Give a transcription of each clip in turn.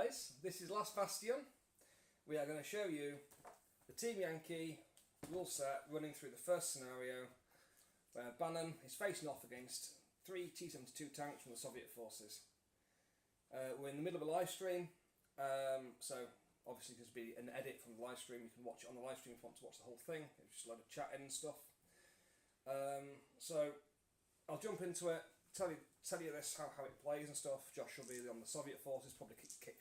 guys, this is Last Bastion. We are going to show you the Team Yankee rule set running through the first scenario where Bannon is facing off against 3 T-72 tanks from the Soviet forces. We're in the middle of a live stream, so obviously there's be an edit from the live stream. You can watch it on the live stream if you want to watch the whole thing. It's just a lot of chatting and stuff. So I'll jump into it, tell you this, how it plays and stuff. Josh will be on the Soviet forces, probably kick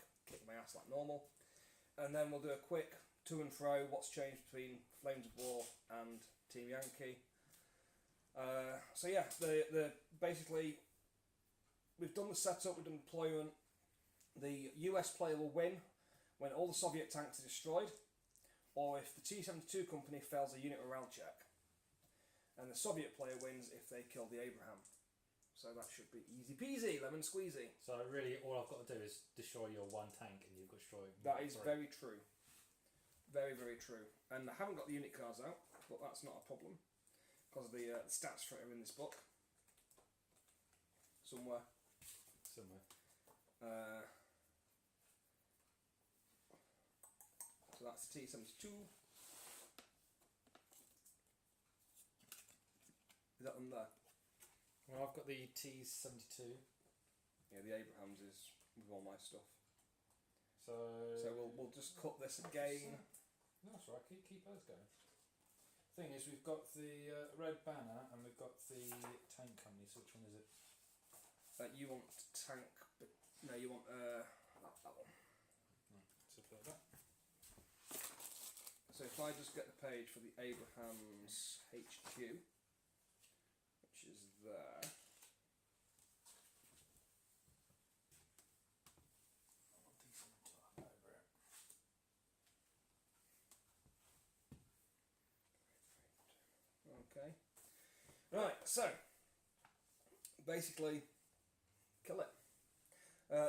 my ass like normal. And then we'll do a quick to and fro, what's changed between Flames of War and Team Yankee. So yeah, basically we've done the setup, we've done deployment. The US player will win when all the Soviet tanks are destroyed, or if the T-72 company fails a unit morale check. And the Soviet player wins if they kill the Abraham. So that should be easy peasy, lemon squeezy. So really all I've got to do is destroy your one tank and you've got to destroy... That is very true. Very, very true. And I haven't got the unit cards out, but that's not a problem. Because of the stats for it are in this book. Somewhere. So that's the T-72. Is that them there? Well, I've got the T-72. Yeah, the Abrahams is with all my stuff. So we'll just cut this again. No, that's right. Keep those going. Thing is, we've got the red banner and we've got the tank company. So which one is it? You want tank, but no, you want that one. So put that. So if I just get the page for the Abrahams HQ, which is there. Okay. Right, so basically, kill it.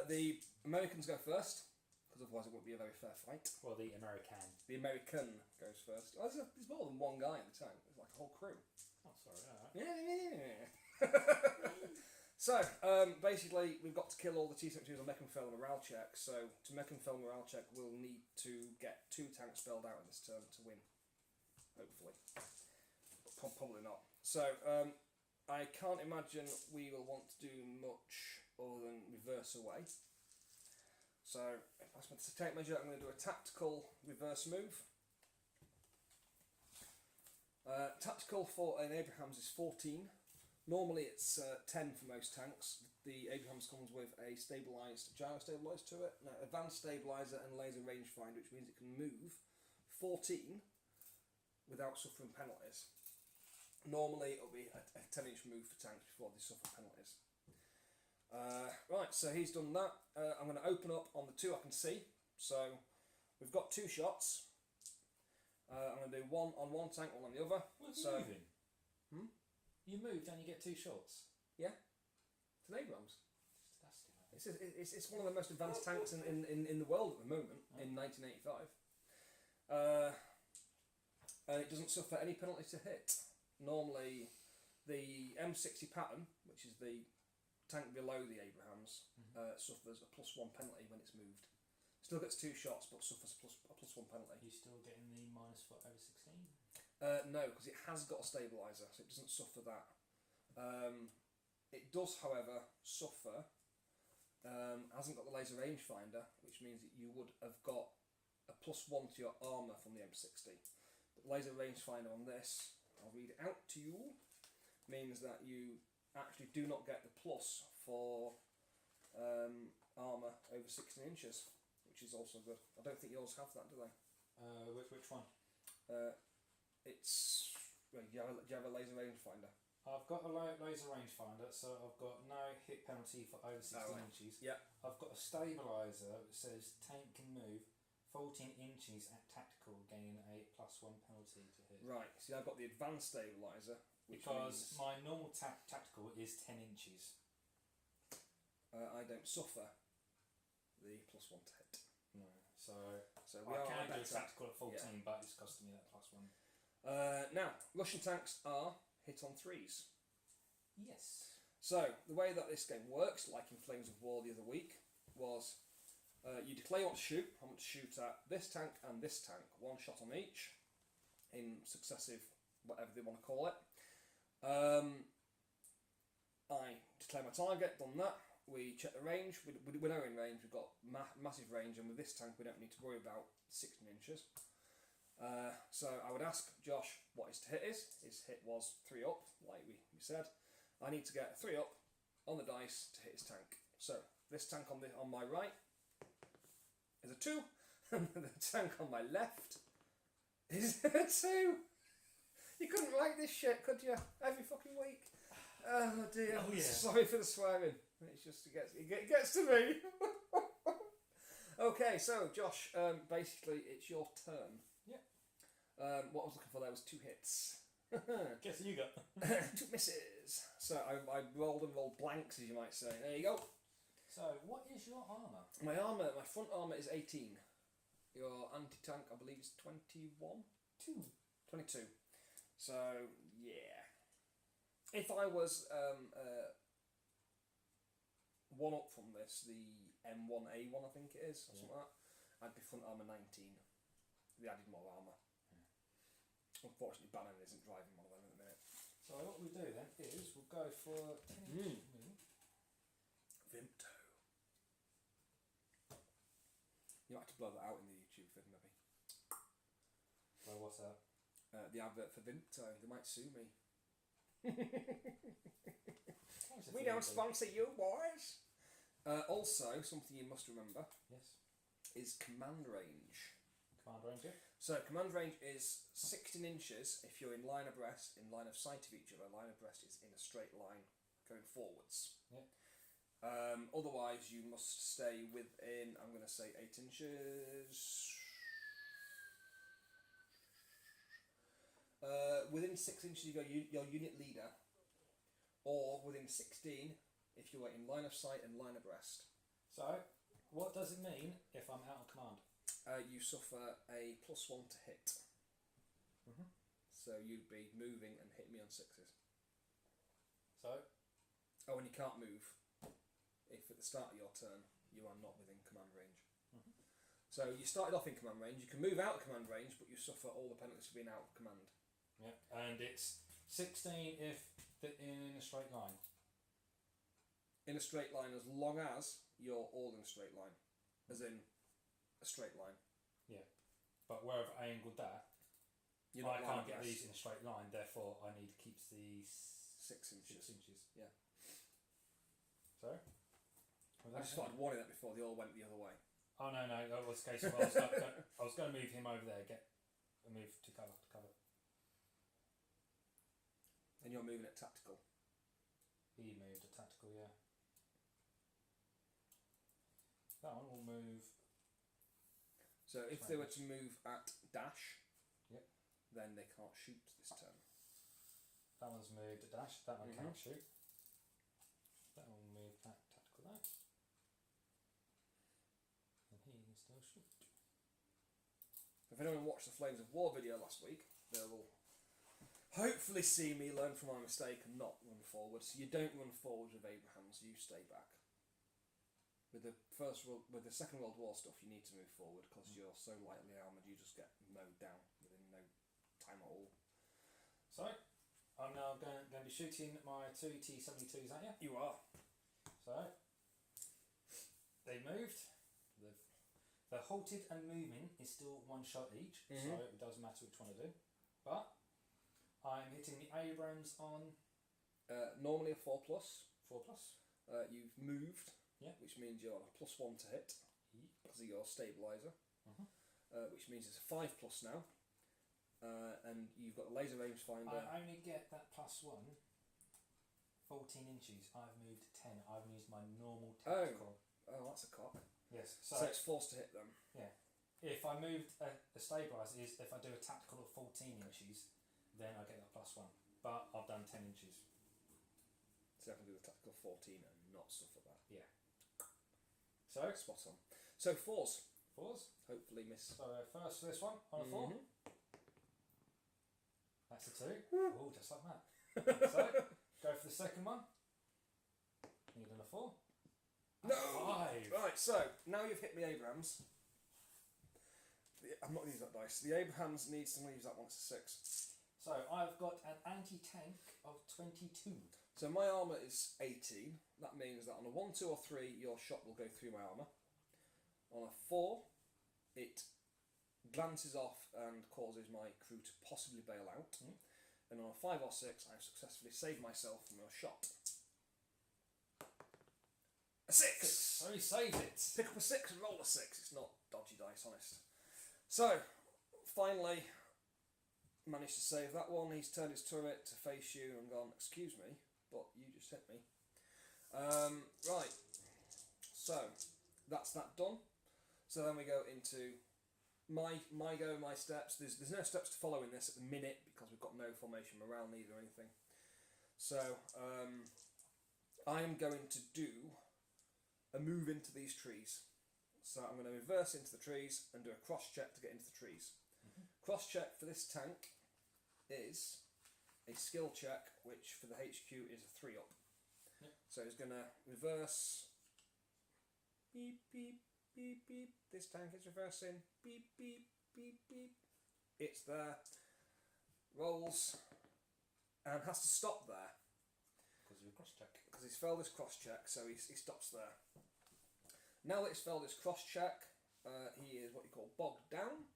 The Americans go first, because otherwise it won't be a very fair fight. Well, the American. The American goes first. Oh, there's more than one guy in the tank. There's like a whole crew. Oh, sorry. Yeah. So, basically, we've got to kill all the T-72s and make them fail a morale check. So, to make them fail a morale check, we'll need to get 2 tanks spelled out in this turn to win. Hopefully. Probably not. So, I can't imagine we will want to do much other than reverse away. So, if I want to take measure, I'm going to do a tactical reverse move. Tactical for an Abrahams is 14. Normally it's 10 for most tanks. The Abrahams comes with a stabilised, gyro stabilised to it, advanced stabiliser and laser rangefinder, which means it can move 14 without suffering penalties. Normally it'll be a 10-inch move for tanks before they suffer penalties. Right, so he's done that. I'm going to open up on the 2 I can see. So we've got 2 shots. I'm going to do one on one tank, one on the other. What's moving? Hmm? You moved and you get 2 shots? Yeah. It's an Abrams. It's one of the most advanced tanks in the world at the moment, in 1985. And it doesn't suffer any penalty to hit. Normally, the M60 pattern, which is the tank below the Abrahams, suffers a +1 penalty when it's moved. Still gets 2 shots, but suffers a +1 penalty. Are you still getting the minus for over 16? No, because it has got a stabiliser, so it doesn't suffer that. It does, however, suffer. Hasn't got the laser rangefinder, which means that you would have got a +1 to your armour from the M60. But laser rangefinder on this, I'll read it out to you, means that you actually do not get the plus for armour over 16 inches, which is also good. I don't think yours have that, do they? Which one? Do you have a laser rangefinder? I've got a laser rangefinder, so I've got no hit penalty for over 16 inches. Yeah. I've got a stabiliser that says tank can move 14 inches at tactical, gaining a +1 penalty to hit. Right, see, I've got the advanced stabiliser. Because my normal tactical is 10 inches. I don't suffer the +1 to hit. No, so we I are can do better. tactical at 14, but it's costing me that +1. Now, Russian tanks are hit on 3s. Yes. So, the way that this game works, like in Flames of War the other week, was You declare you want to shoot. I want to shoot at this tank and this tank. One shot on each, in successive, whatever they want to call it. I declare my target, done that. We check the range. We're now in range. We've got massive range, and with this tank, we don't need to worry about 16 inches. So I would ask Josh what his hit is. His hit was 3 up, like we said. I need to get a 3 up on the dice to hit his tank. So this tank on my right is a 2, and the tank on my left is a 2. You couldn't write this shit, could you? Every fucking week. Oh dear. Oh, yeah. Sorry for the swearing. It's just it gets to me. Okay, so Josh, basically it's your turn. Yeah. What I was looking for there was 2 hits. Guess you got 2 misses. So I rolled blanks, as you might say. There you go. So what is your armour? My front armour is 18. Your anti-tank, I believe, is 21? 22. So, yeah. If I was 1 up from this, the M1A1 I think it is, or something like that, I'd be front armour 19. They added more armour. Unfortunately, Bannon isn't driving one of them at the minute. So what we do then is we'll go for 10 inch move. Vimto. You might have to blow that out in the YouTube thing, maybe. Well, what's that? The advert for Vimto. They might sue me. We don't sponsor you, boys. Also, something you must remember. Yes. Is command range. Command range, yeah. So command range is 16 inches if you're in line abreast, in line of sight of each other. Line abreast is in a straight line going forwards. Yeah. Otherwise, you must stay within, I'm going to say 8 inches. Within 6 inches, you go your unit leader, or within 16 if you are in line of sight and line abreast. So, what does it mean if I'm out of command? You suffer a +1 to hit. So you'd be moving and hit me on 6s. So? Oh, and you can't move if at the start of your turn you are not within command range. So you started off in command range. You can move out of command range, but you suffer all the penalties for being out of command. Yeah, and it's 16 if in a straight line. In a straight line, as long as you're all in a straight line, as in a straight line. Yeah, but wherever I angled that, I can't get these in a straight line. Therefore, I need to keep these 6 inches. 6 inches. Yeah. So. I just thought I'd warn you that before they all went the other way. Oh no, that was the case. I was going to move him over there, move to cover. And you're moving at tactical. He moved at tactical, yeah. That one will move. So if they were to move at dash, yep, then they can't shoot this turn. That one's moved at dash. That one can't shoot. That one will move at tactical there. And he can still shoot. If anyone watched the Flames of War video last week, they will hopefully see me learn from my mistake and not run forward. So you don't run forward with Abrahams, you stay back. With the Second World War stuff, you need to move forward because you're so lightly armoured, you just get mowed down within no time at all. So, I'm now going to be shooting my 2 T-72s at you. You are. So, they moved. They're halted and moving is still 1 shot each, so it doesn't matter which one I do. But I'm hitting the Abrams on normally a 4+. 4+. You've moved, which means you're on a +1 to hit because of your stabiliser, which means it's a 5+ now. And you've got the laser rangefinder. I only get that +1 14 inches. I've moved 10. I've used my normal tactical. Oh, that's a cock. Yes. So it's forced to hit them. Yeah. If I moved a stabiliser, if I do a tactical of 14 inches, then I get that +1. But I've done 10 inches. So I can do the tactical 14 and not suffer that. Yeah. So spot on. So 4s. 4s. Hopefully miss. So first this one on a 4. That's a 2. Oh, just like that. So go for the second one. Need on a 4. No! 5. Right, so now you've hit me Abrahams. I'm not going to use that dice. The Abrahams needs to use that one. It's a 6. So I've got an anti-tank of 22. So my armour is 18. That means that on a 1, 2 or 3 your shot will go through my armour. On a 4 it glances off and causes my crew to possibly bail out. And on a 5 or 6 I've successfully saved myself from your shot. A 6! So he saves it. Pick up a 6 and roll a 6. It's not dodgy dice, honest. So, finally, managed to save that one. He's turned his turret to face you and gone, excuse me, but you just hit me. Right, so that's that done. So then we go into my steps. There's no steps to follow in this at the minute because we've got no formation morale need or anything. So I'm going to do a move into these trees. So I'm going to reverse into the trees and do a cross check to get into the trees. Cross check for this tank is a skill check, which for the HQ is a 3 up. So he's going to reverse. Beep, beep, beep, beep. This tank is reversing. Beep, beep, beep, beep. It's there. Rolls. And has to stop there. Because of your cross check. Because he's failed his cross check, so he stops there. Now that he's failed his cross check, he is what you call bogged down.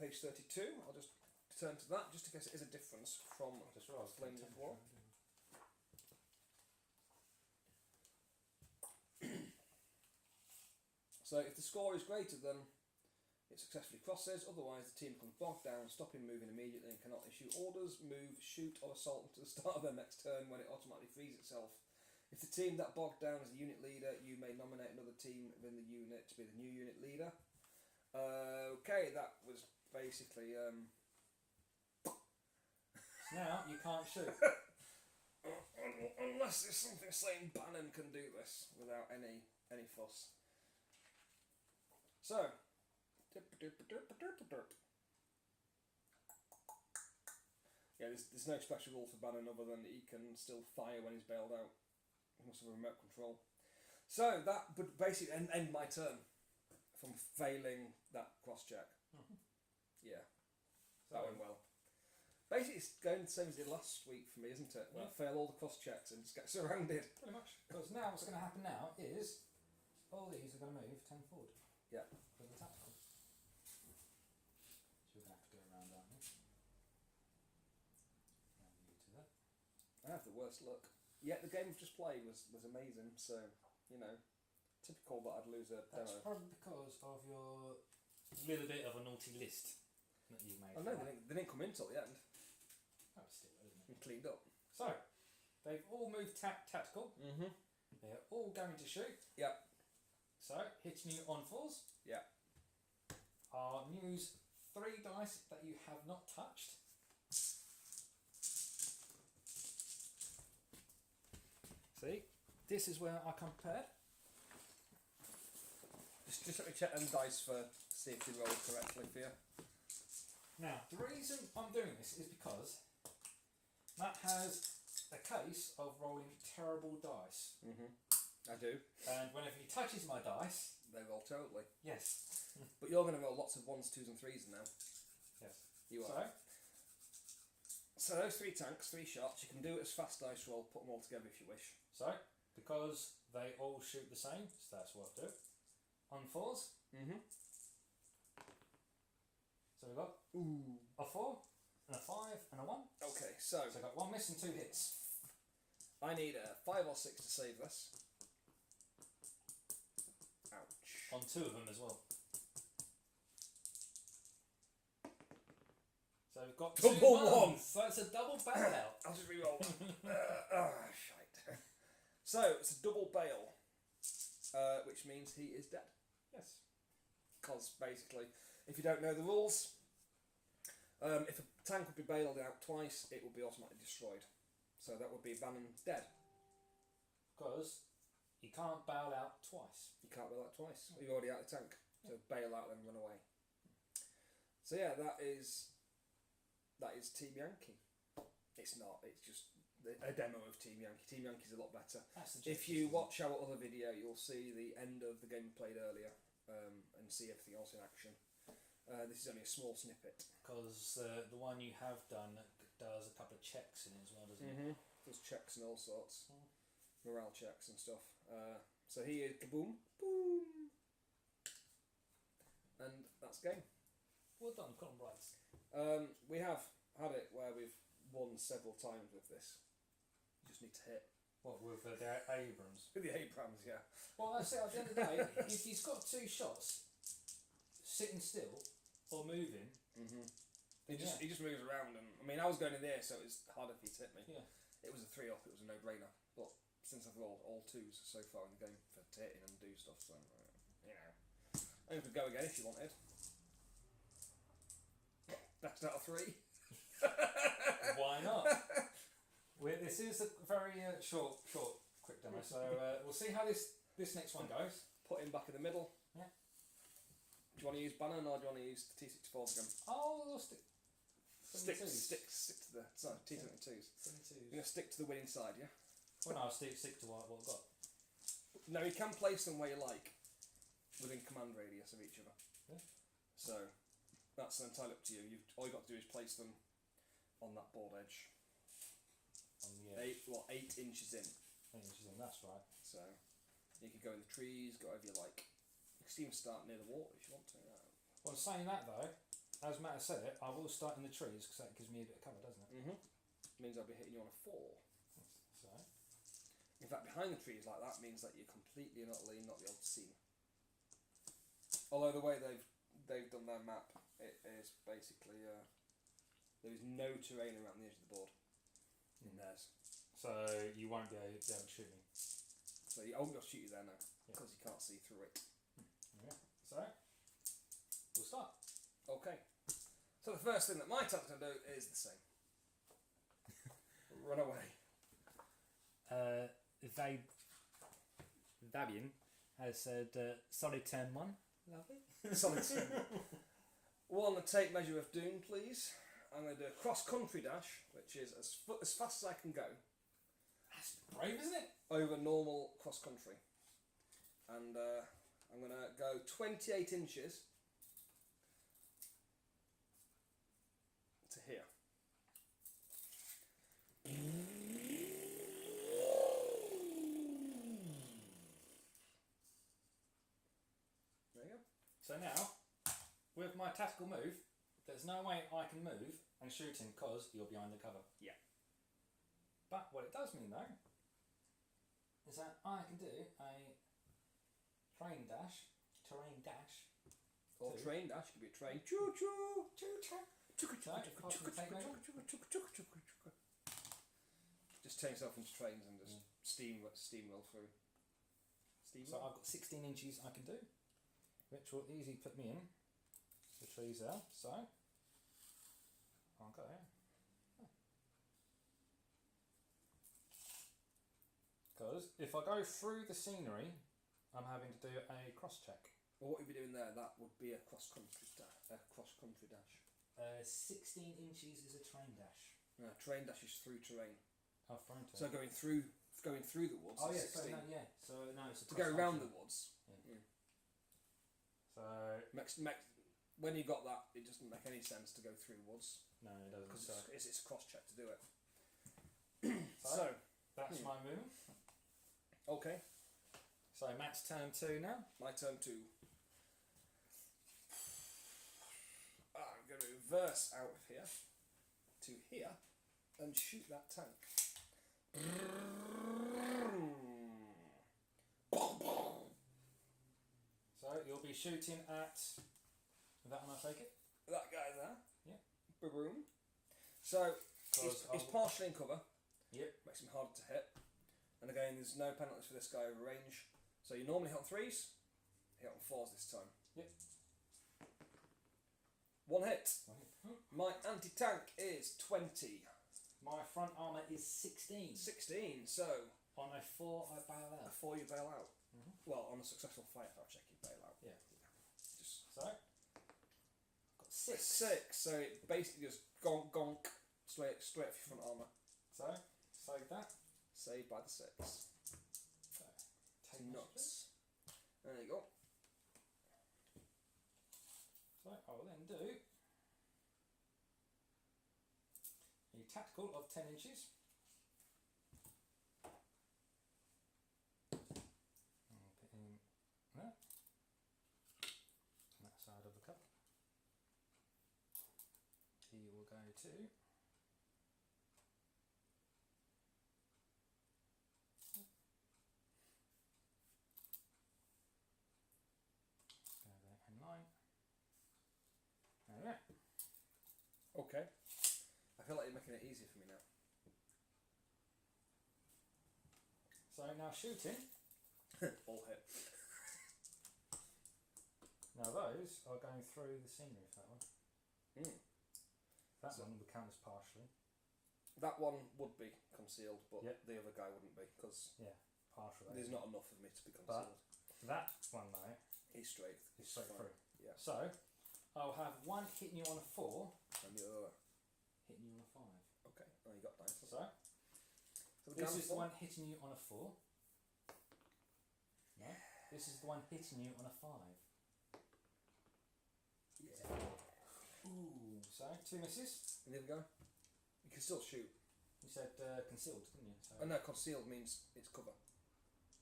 Page 32, I'll just turn to that just in case it is a difference from Flames of War. So if the score is greater than it successfully crosses, otherwise the team becomes bogged down, stopping moving immediately and cannot issue orders, move, shoot or assault until the start of their next turn when it automatically frees itself. If the team that bogged down is the unit leader, you may nominate another team within the unit to be the new unit leader. Okay, that was basically... Now you can't shoot. Unless there's something saying Bannon can do this without any fuss. So... Yeah, there's no special rule for Bannon other than he can still fire when he's bailed out. He must have a remote control. So that would basically end my turn from failing that cross check. Yeah, that went well. Basically, it's going the same as it did last week for me, isn't it? Where I fail all the cross checks and just get surrounded. Pretty much. Because now what's going to happen now is all these are going to move 10 forward. Yeah. For the tactical. So you're going to have to go around, aren't you? And you to that. I have the worst luck. Yeah, the game we've just played was amazing, so, you know, typical that I'd lose a That's demo. probably because of your little bit of a naughty list that you've made. Oh no, they didn't come in till the end. That was still, isn't it? And cleaned up. So, they've all moved tactical. Mm-hmm. They're all going to shoot. Yep. So, hitting you on 4s. Yeah. Use 3 dice that you have not touched. See, this is where I come prepared. Just let me check them dice for see if they roll correctly for you. Now, the reason I'm doing this is because Matt has a case of rolling terrible dice. Mm-hmm. I do. And whenever he touches my dice... They roll totally. Yes. But you're going to roll lots of 1s, 2s and 3s now. Yes. You are. So those 3 tanks, 3 shots, you can do it as fast dice roll, put them all together if you wish. So, because they all shoot the same, so that's what I do. On 4s. Mm-hmm. So we've got a 4, and a 5, and a 1. Okay, so I've got 1 miss and 2 hits. I need a 5 or 6 to save this. Ouch. On 2 of them as well. So we've got Double 2 1. So it's a double bail out. I'll just re-roll that. Shite. So it's a double bail, which means he is dead. Yes. Because basically, if you don't know the rules, if a tank would be bailed out twice, it would be automatically destroyed. So that would be Bannon dead. Because you can't bail out twice. You can't bail out twice. You're already out of the tank. So bail out and run away. So yeah, that is Team Yankee. It's not. It's just a demo of Team Yankee. Team Yankee's a lot better. That's the If you watch our other video, you'll see the end of the game we played earlier, and see everything else in action. This is only a small snippet. Because the one you have done does a couple of checks in it as well, doesn't it? There's checks and all sorts, morale checks and stuff. So here, kaboom, boom, and that's game. Well done, got 'em right. We have had it where we've won several times with this. You just need to hit. What, with the Abrams? With the Abrams, yeah. Well, that's it. At the end of the day, if he's got 2 shots, sitting still or moving, He just moves around, and I mean, I was going in there, so it was harder for you to hit me. yeah. It was a 3-up, it was a no-brainer. But since I've rolled all 2s so far in the game for to hit and do stuff, so you know, I could go again if you wanted. Best out of 3. Why not? This is a very short, quick demo. So we'll see how this next one goes. Put him back in the middle. Yeah. Do you want to use Bannon or do you want to use the T64s again? Oh, stick. Stick to the T72s. 72s. You're gonna stick to the winning side, yeah. Well, no, I'll stick to what I've got. No, you can place them where you like, within command radius of each other. Yeah. So that's entirely up to you. All you got to do is place them on that board edge. On the edge. 8 inches in. 8 inches in. That's right. So you could go in the trees, go over you like. You can even start near the water if you want to. Well, saying that though, as Matt has said it, I will start in the trees because that gives me a bit of cover, doesn't it? Means I'll be hitting you on a 4. So. In fact, behind the trees like that means that you're completely and utterly not be able to see me. Although the way they've done their map, it is basically there is no terrain around the edge of the board in theirs. So you won't be able to shoot me. So I won't be able to shoot you there now because you can't see through it. Yeah. So we'll start. Okay. So the first thing that my tank's going to do is the same. Run away. Fabian has said solid turn 1. Lovely. Solid 2. One, a take measure of doom, please. I'm going to do a cross-country dash, which is as fast as I can go. That's brave, isn't it? Over normal cross-country. And I'm going to go 28 inches to here. There you go. So now, with my tactical move, there's no way I can move and shoot him because you're behind the cover. Yeah. But what it does mean though, is that I can do a terrain dash. Or Two. train dash, could be a train. Choo choo! Just turn yourself into trains and just steamroll through. So I've got 16 inches I can do, which will easily put me in the trees there. So I'll go here. Because if I go through the scenery, I'm having to do a cross check. Well, what you'd be doing there, that would be a cross-country dash. 16 inches is a train dash. No, train dash is through terrain. Oh, front. So going through the woods. Oh is yeah, 16. So no, it's a To go around the cross-country. woods. Yeah. So When you got that, it doesn't make any sense to go through the woods no, it doesn't. because So, it's a cross check to do it. so that's my move. Okay, So Matt's turn 2 now. my turn 2. I'm going to reverse out of here to here and shoot that tank. So you'll be shooting at that one, I take it? That guy there. Yeah. Boom. So Because he's partially in cover. Yep. Makes him harder to hit. And again, there's no penalties for this guy over range. So you normally hit on 3s, hit on 4s this time. Yep. 1 hit. My anti-tank is 20. My front armour is 16. 16, so On a 4, I bail out. before you bail out. Mhm. Well, on a successful firepower check, you bail out. Yeah. Just So, I've got 6. 6, so it basically just gonk straight off your front armour. So, Save that. Saved by the 6. So, take Nuts. There you go. So I will then do a tactical of 10 inches. I'll put him there, on that side of the cup. He will go to go there in line. There we go. Okay. I feel like you're making it easier for me now. So now shooting. All hit. Now those are going through the scenery for that one. That So- one will count as partially. That one would be concealed, but Yep. the other guy wouldn't be, because Partially. there's not enough of me to be But concealed. that one though He's straight. is straight fine. through. Yeah. So I'll have one hitting you on a 4, And the other. hitting you on a 5. Okay. Oh, you got dice. So So we're this down is the four? one hitting you on a 4. No, this is the one hitting you on a 5. Yeah. Ooh. So 2 misses. And the other guy? You can still shoot. You said concealed, didn't you? So Oh no, concealed means it's cover.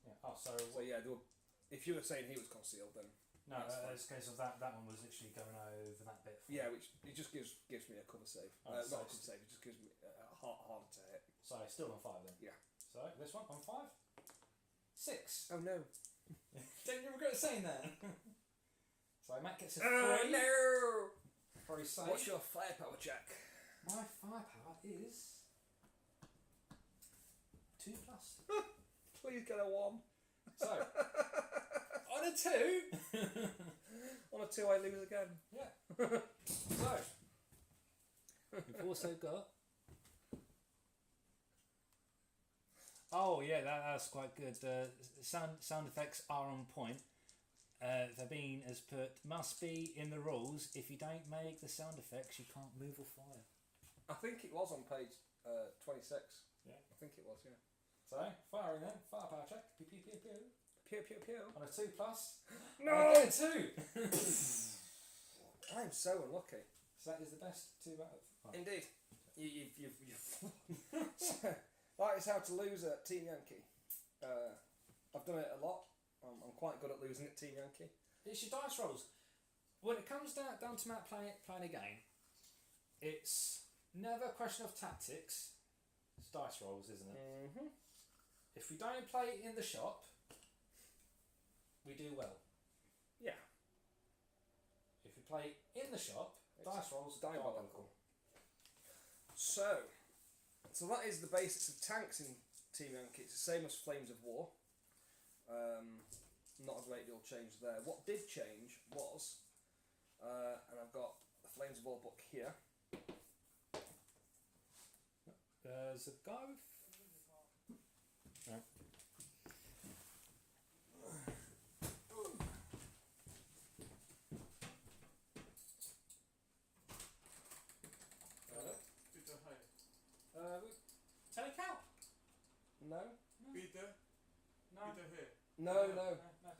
yeah. Oh, so So yeah, there were, if you were saying he was concealed, then no, that's fine. it's a case of that one was literally going over that bit. For yeah, which it just gives me a cover save. Oh, Not so a cover save. It just gives me harder to hit. So still on 5 then. Yeah. So this one on 5. 6. Oh no! Don't you regret saying that? So Matt gets a 3 Oh no! for his save. What's your firepower check? My firepower is 2 plus. Please get a 1. So on a 2. On a 2, I lose again. Yeah. So you've also got. Oh yeah, that's quite good. Sound effects are on point. They're being as put must be in the rules. If you don't make the sound effects, you can't move or fire. I think it was on page 26. Yeah. I think it was, yeah. So firing then, firepower check. Pew pew pew pew. Pew pew pew. On a 2 plus. No! I get a 2. I'm so unlucky. So that is the best 2 out of 5. Indeed. You've that is how to lose at Team Yankee. I've done it a lot. I'm quite good at losing at Team Yankee. It's your dice rolls. When it comes down to Matt playing a game, it's never a question of tactics. It's dice rolls, isn't it? Mm-hmm. If we don't play in the shop, we do well. Yeah. If we play in the shop, dice rolls Diabolical. So that is the basics of tanks in Team Yankee. It's the same as Flames of War. Not a great deal changed there. What did change was, and I've got the Flames of War book here. There's a guy with. Right. Peter, hi. Telecount? No. Peter? No. Peter here. No.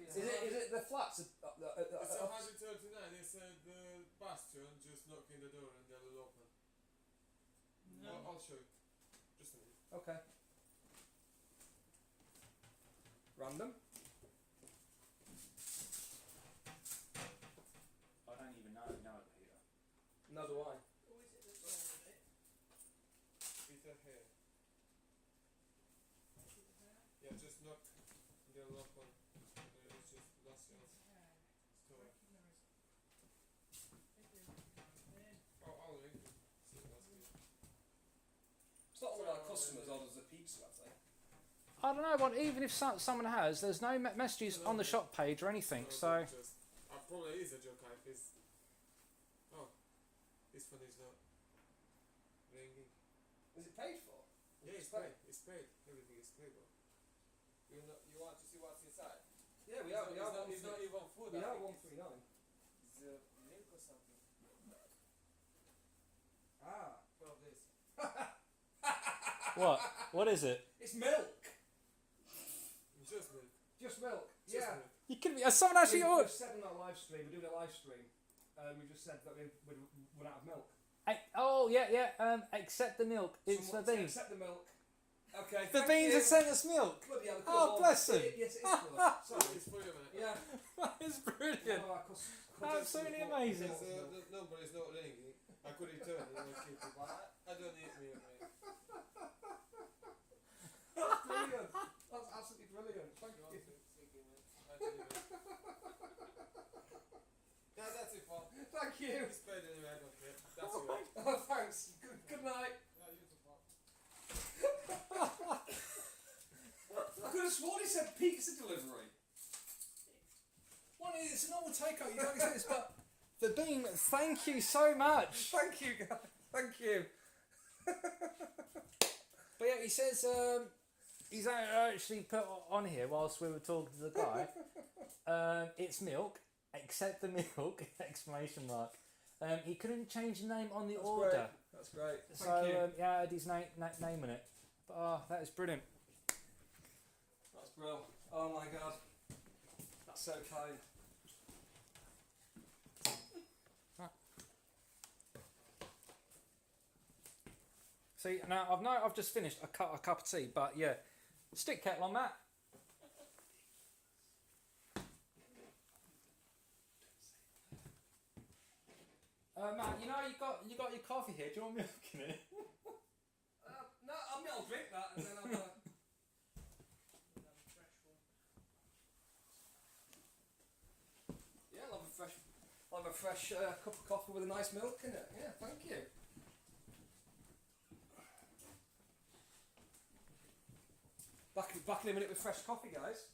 Is it the flats? It's 139. It's the Bastion just knocking the door and they'll open. No. I'll show you. Just a minute. Okay. Random. I don't even know Peter. No, do I. Peter here. Yeah, just knock. They'll open. It's just Bastion's store. I'll ring you. See what's here. It's not all our customers orders the pizza, have they? I don't know, but even if someone has, there's no messages on the shop page or anything, No, so. just, probably is a joke. This phone is not ringing. Is it paid for? Yeah, it's paid. It's paid. Everything is paid. You want to see what's inside? Yeah, we It's are. not- It's not even food. We I are think 139. It's milk or something. Ah. Well, this. What? What is it? It's milk. Just milk. Just milk. Just Yeah. milk. You could be. Someone actually. We've just said on our live stream, we're doing a live stream. We just said that we'd run out of milk. Oh yeah. Accept the milk. It's Someone the said, beans. accept the milk. Okay. The thank beans you. have sent us milk. Bloody hell, they Oh, could've all- bless them. Yes, it is for us. Sorry. It's for you, mate. Yeah. That is brilliant. Oh, Absolutely amazing. Because the number is not ringing. I could return it and keep it, but I don't need milk, mate. That's brilliant. That's absolutely brilliant. Thank you. Thank you, mate. I deliver. Yeah, that's it, Paul. Thank you. It's paid anyway, I don't care. That's it. Oh, thanks. Good night. Yeah, you too, Paul. I could have sworn he said pizza delivery. Well, it's a normal takeout. You don't expect this, but the bean. Thank you so much. Thank you, guys. Thank you. But yeah, he says he's actually put on here whilst we were talking to the guy. It's milk. Accept the milk! Exclamation mark. He couldn't change the name on the order. Great. That's great. So Thank you. yeah, I had his name on it. But oh, that is brilliant. That's brilliant. Oh my god. That's so kind. See, now I've just finished a cup of tea, but yeah, stick kettle on that. Matt, you know you got your coffee here. Do you want milk in it? No, I'll drink that and then I'll have a yeah, I'll have a fresh cup of coffee with a nice milk in it. Yeah, thank you. Back in a minute with fresh coffee, guys.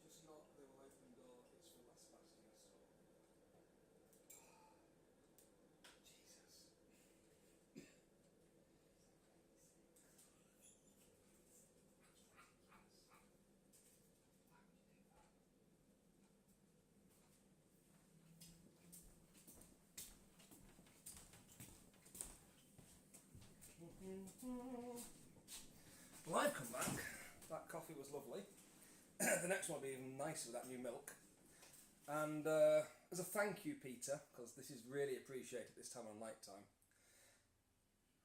Just not the open door, it's for last Bastion store. Jesus. Well, I've come back. That coffee was lovely. The next one will be even nicer with that new milk. And as a thank you, Peter, because this is really appreciated this time on night time,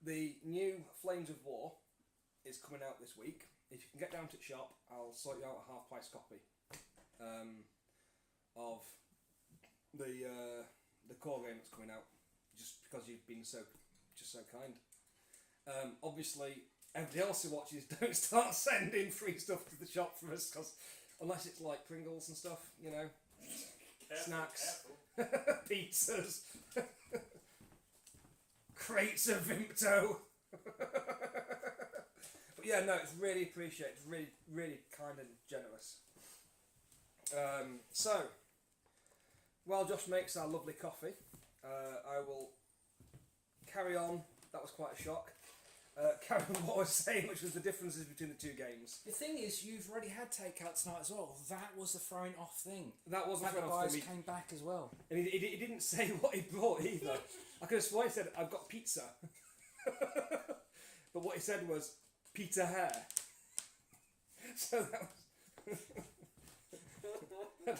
the new Flames of War is coming out this week. If you can get down to the shop, I'll sort you out a half-price copy of the core game that's coming out, just because you've been so kind. Obviously, everybody else who watches, don't start sending free stuff to the shop for us, because unless it's like Pringles and stuff, you know, snacks, pizzas, crates of Vimto. But yeah, no, it's really appreciated. It's really, really kind and generous. So, while Josh makes our lovely coffee, I will carry on. That was quite a shock. Carry on what I was saying, which was the differences between the two games. The thing is, you've already had takeout tonight as well. That was the thrown off thing. That wasn't The thrown off guys thing. came back as well. And he didn't say what he brought either. I could have sworn he said, I've got pizza. But what he said was, pizza hair. So that was...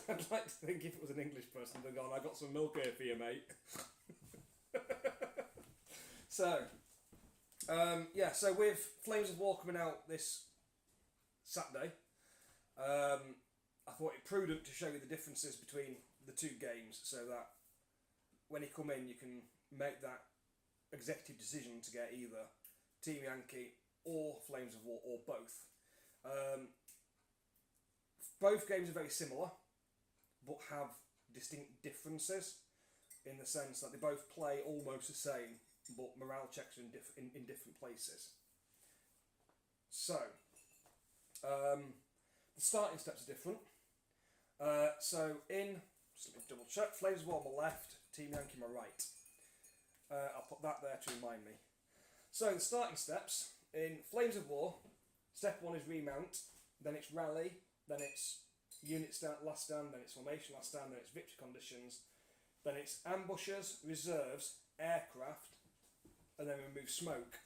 I'd like to think if it was an English person, they'd gone, I got some milk here for you, mate. So, yeah, so with Flames of War coming out this Saturday, I thought it prudent to show you the differences between the two games, so that when you come in, you can make that executive decision to get either Team Yankee or Flames of War, or both. Both games are very similar, but have distinct differences in the sense that they both play almost the same, but morale checks are in different places. So, the starting steps are different. So in, just let me double check, Flames of War on my left, Team Yankee on my right. I'll put that there to remind me. So the starting steps, in Flames of War, step 1 is remount, then it's rally, then it's unit stand, last stand, then it's formation last stand, then it's victory conditions, then it's ambushers, reserves, aircraft, and then remove smoke.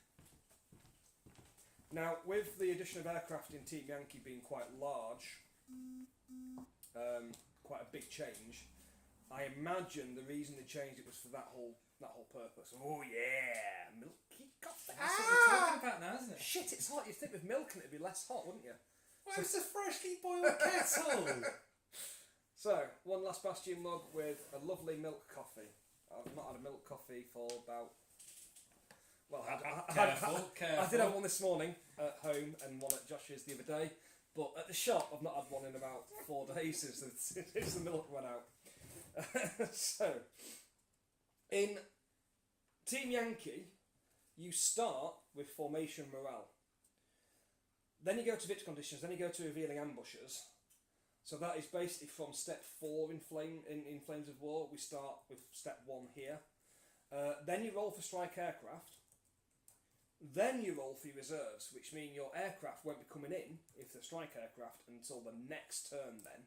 Now, with the addition of aircraft in Team Yankee being quite large, quite a big change, I imagine the reason they changed it was for that whole purpose. Oh yeah, milky coffee. That's what we're talking about now, isn't it? Shit, it's hot. You'd think with milk and it'd be less hot, wouldn't you? Well, it's a freshly boiled kettle. So, one last Bastion mug with a lovely milk coffee. I've not had a milk coffee for about... Well, I did have one this morning at home and one at Josh's the other day, but at the shop I've not had one in about 4 days since the milk went out. So, in Team Yankee, you start with formation morale. Then you go to victory conditions, then you go to revealing ambushers. So that is basically from step 4 in Flames of War. We start with step 1 here. Then you roll for strike aircraft. Then you roll for your reserves, which mean your aircraft won't be coming in, if they're strike aircraft, until the next turn then,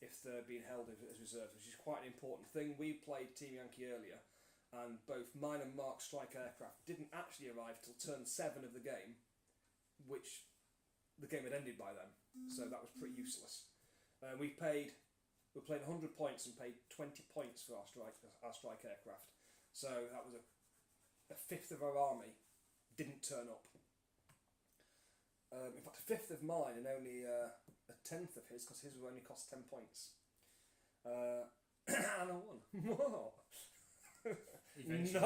if they're being held as reserves, which is quite an important thing. We played Team Yankee earlier, and both mine and Mark's strike aircraft didn't actually arrive till turn 7 of the game, which the game had ended by then, so that was pretty useless. We played 100 points and paid 20 points for our strike aircraft, so that was a fifth of our army didn't turn up. In fact, a fifth of mine and only a tenth of his, because his will only cost 10 points. And I won.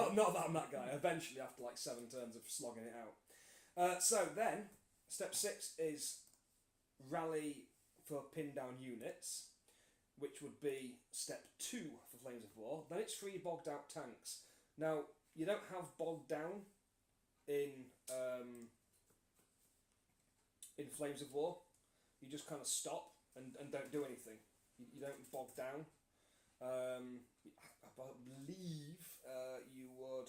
Not that I'm that guy. Eventually, after like 7 turns of slogging it out. So then, step 6 is rally for pin down units, which would be step 2 for Flames of War. Then it's 3 bogged out tanks. Now, you don't have bogged down in Flames of War. You just kind of stop and don't do anything. You don't bog down. I believe you would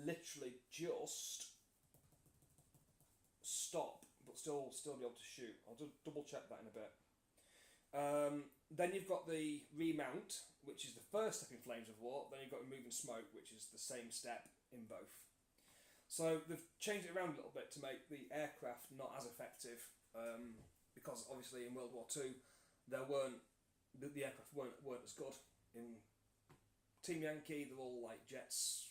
literally just stop, but still be able to shoot. I'll just double check that in a bit. Then you've got the remount, which is the first step in Flames of War. Then you've got remove and smoke, which is the same step in both. So they've changed it around a little bit to make the aircraft not as effective, because obviously in World War II the aircraft weren't as good. In Team Yankee they're all like jets,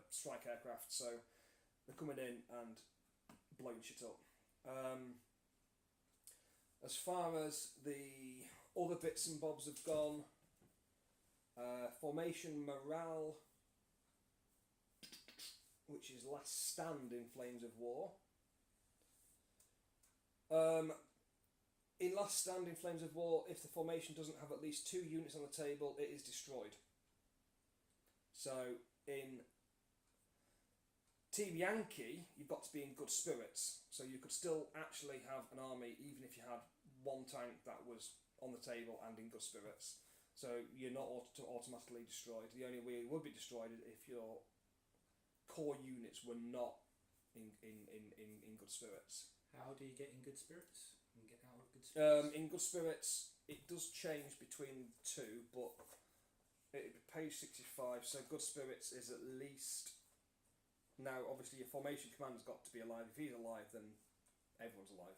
strike aircraft, so they're coming in and blowing shit up. As far as the other bits and bobs have gone, formation morale, which is last stand in Flames of War. In last stand in Flames of War, if the formation doesn't have at least 2 units on the table, it is destroyed. So in Team Yankee, you've got to be in good spirits. So you could still actually have an army even if you had 1 tank that was on the table and in good spirits. So you're not automatically destroyed. The only way you would be destroyed is if your core units were not in good spirits. How do you get in good spirits and get out of good spirits? In good spirits, it does change between 2, but it'd be page 65. So good spirits is at least, now obviously your formation commander's got to be alive. If he's alive, then everyone's alive.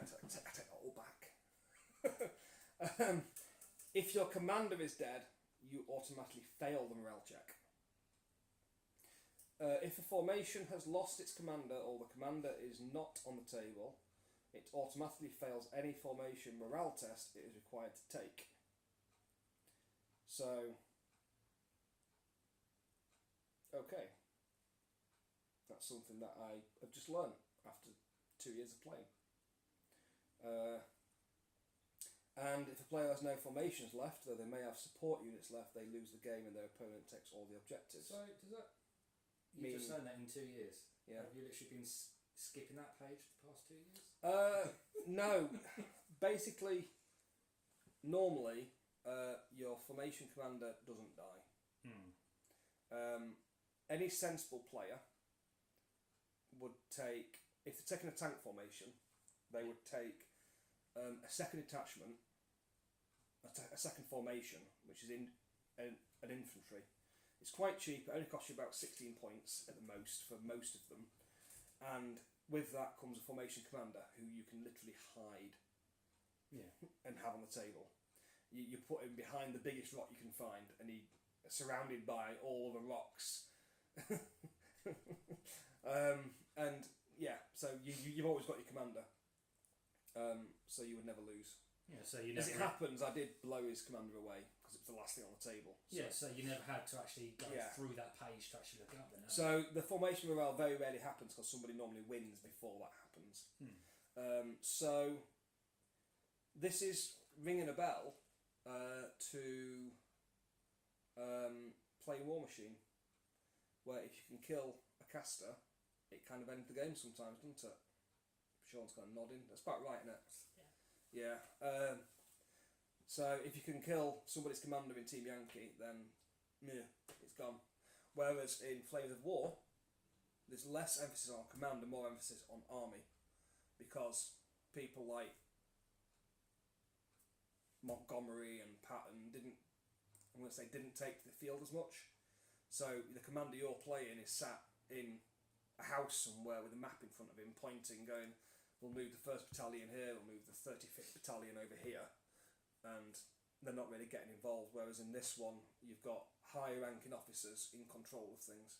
I take that all back. If your commander is dead, you automatically fail the morale check. If a formation has lost its commander or the commander is not on the table, it automatically fails any formation morale test it is required to take. So, okay. That's something that I have just learned after 2 years of playing. And if a player has no formations left, though they may have support units left, they lose the game and their opponent takes all the objectives. So does that? You just learned that in 2 years. Yeah. Have you literally been skipping that page for the past 2 years? No. Basically, normally, your formation commander doesn't die. Any sensible player would take, if they're taking a tank formation, they would take a second detachment, a second formation, which is in an infantry. It's quite cheap. It only costs you about 16 points at the most for most of them, and with that comes a formation commander who you can literally hide, and have on the table. You put him behind the biggest rock you can find, and he surrounded by all the rocks. And yeah, so you've always got your commander, so you would never lose. Yeah, so you As never. it happens, I did blow his commander away because it was the last thing on the table. So you never had to actually go through that page to actually look it up. Then. So the formation morale very rarely happens because somebody normally wins before that happens. So this is ringing a bell to play War Machine, where if you can kill a caster, it kind of ends the game sometimes, doesn't it? Sean's kind of nodding. That's about right, isn't it? Yeah. So if you can kill somebody's commander in Team Yankee, then it's gone. Whereas in Flames of War, there's less emphasis on command and more emphasis on army, because people like Montgomery and Patton didn't take to the field as much. So the commander you're playing is sat in a house somewhere with a map in front of him, pointing, going, "We'll move the 1st Battalion here, we'll move the 35th Battalion over here," and they're not really getting involved. Whereas in this one, you've got higher ranking officers in control of things.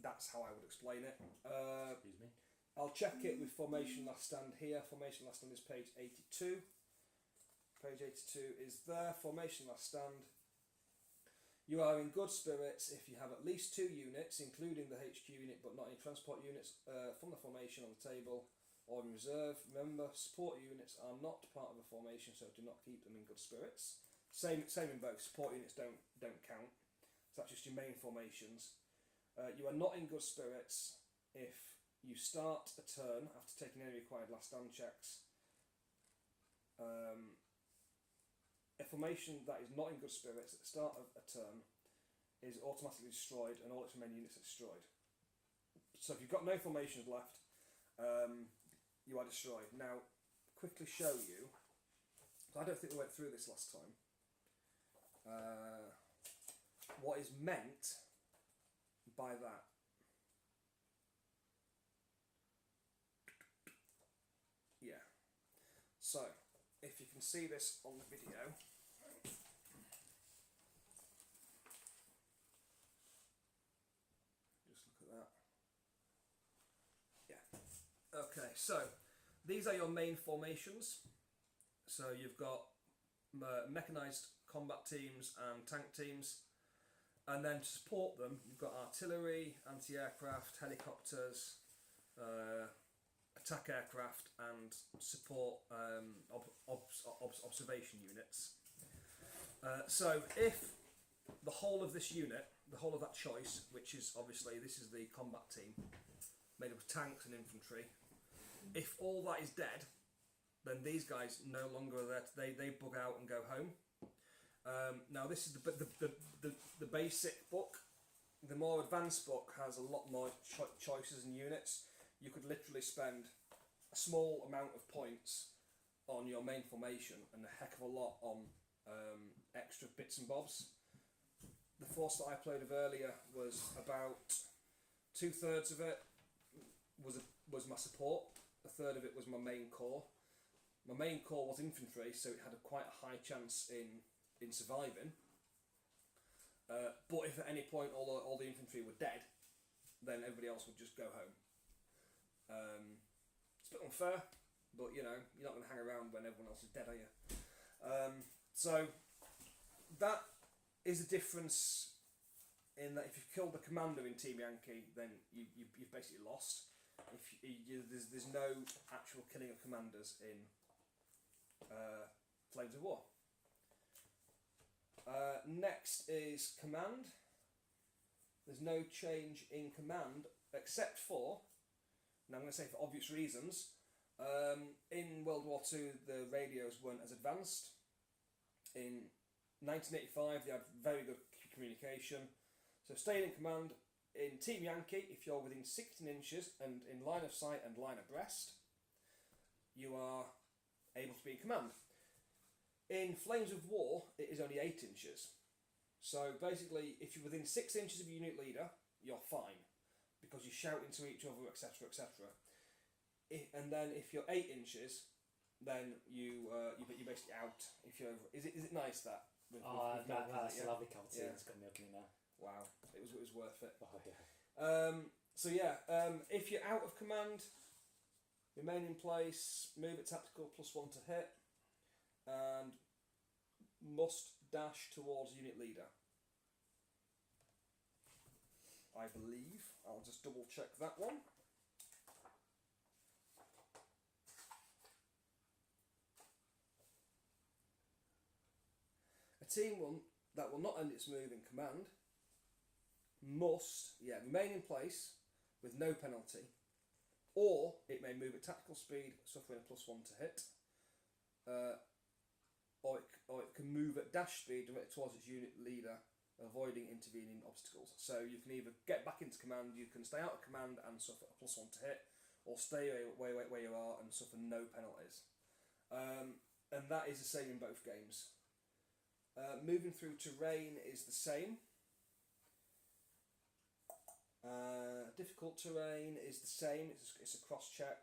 That's how I would explain it. Excuse me. I'll check it with Formation Last Stand here. Formation Last Stand is page 82. Page 82 is there. Formation Last Stand. You are in good spirits if you have at least 2 units, including the HQ unit but not any transport units, from the formation on the table or in reserve. Remember, support units are not part of a formation, so do not keep them in good spirits. Same in both. Support units don't count. So that's just your main formations. You are not in good spirits if you start a turn after taking any required last stand checks. A formation that is not in good spirits at the start of a turn is automatically destroyed and all its remaining units are destroyed. So if you've got no formations left, you are destroyed. Now, quickly show you, I don't think we went through this last time, what is meant by that. Yeah. So, if you can see this on the video, just look at that. Yeah. Okay, so these are your main formations. So you've got mechanised combat teams and tank teams, and then to support them you've got artillery, anti-aircraft, helicopters, attack aircraft, and support observation units. So if the whole of this unit, the whole of that choice, which is obviously this is the combat team made up of tanks and infantry, if all that is dead, then these guys no longer are there. They bug out and go home. Now this is the basic book. The more advanced book has a lot more choices and units. You could literally spend a small amount of points on your main formation and a heck of a lot on extra bits and bobs. The force that I played of earlier was about 2/3 of it was my support. A third of it was my main corps. My main corps was infantry, so it had quite a high chance in surviving. But if at any point all the infantry were dead, then everybody else would just go home. It's a bit unfair, but you know, you're not going to hang around when everyone else is dead, are you? So that is the difference in that if you've killed the commander in Team Yankee, then you've basically lost. There's no actual killing of commanders in Flames of War. Next is command. There's no change in command except for, and I'm going to say for obvious reasons, in World War II the radios weren't as advanced. In 1985 they had very good communication, so staying in command in Team Yankee, if you're within 16 inches and in line of sight and line abreast, you are able to be in command. In Flames of War it is only 8 inches, so basically if you're within 6 inches of your unit leader you're fine, because you shout into each other, etc, etc. And then if you're 8 inches, then you're basically out. If you're over, is it nice that? That's a lovely cup of tea. It's got milk in it now. Wow, it was worth it. Oh yeah. So yeah, if you're out of command, remain in place, move at tactical +1 to hit, and must dash towards unit leader. I believe. I'll just double check that one. A team that will not end its move in command must, remain in place with no penalty, or it may move at tactical speed, suffering a +1 to hit, or it can move at dash speed directed towards its unit leader, avoiding intervening obstacles. So you can either get back into command, you can stay out of command and suffer a +1 to hit, or stay where you are and suffer no penalties. And that is the same in both games. Moving through terrain is the same. Difficult terrain is the same. It's a cross check,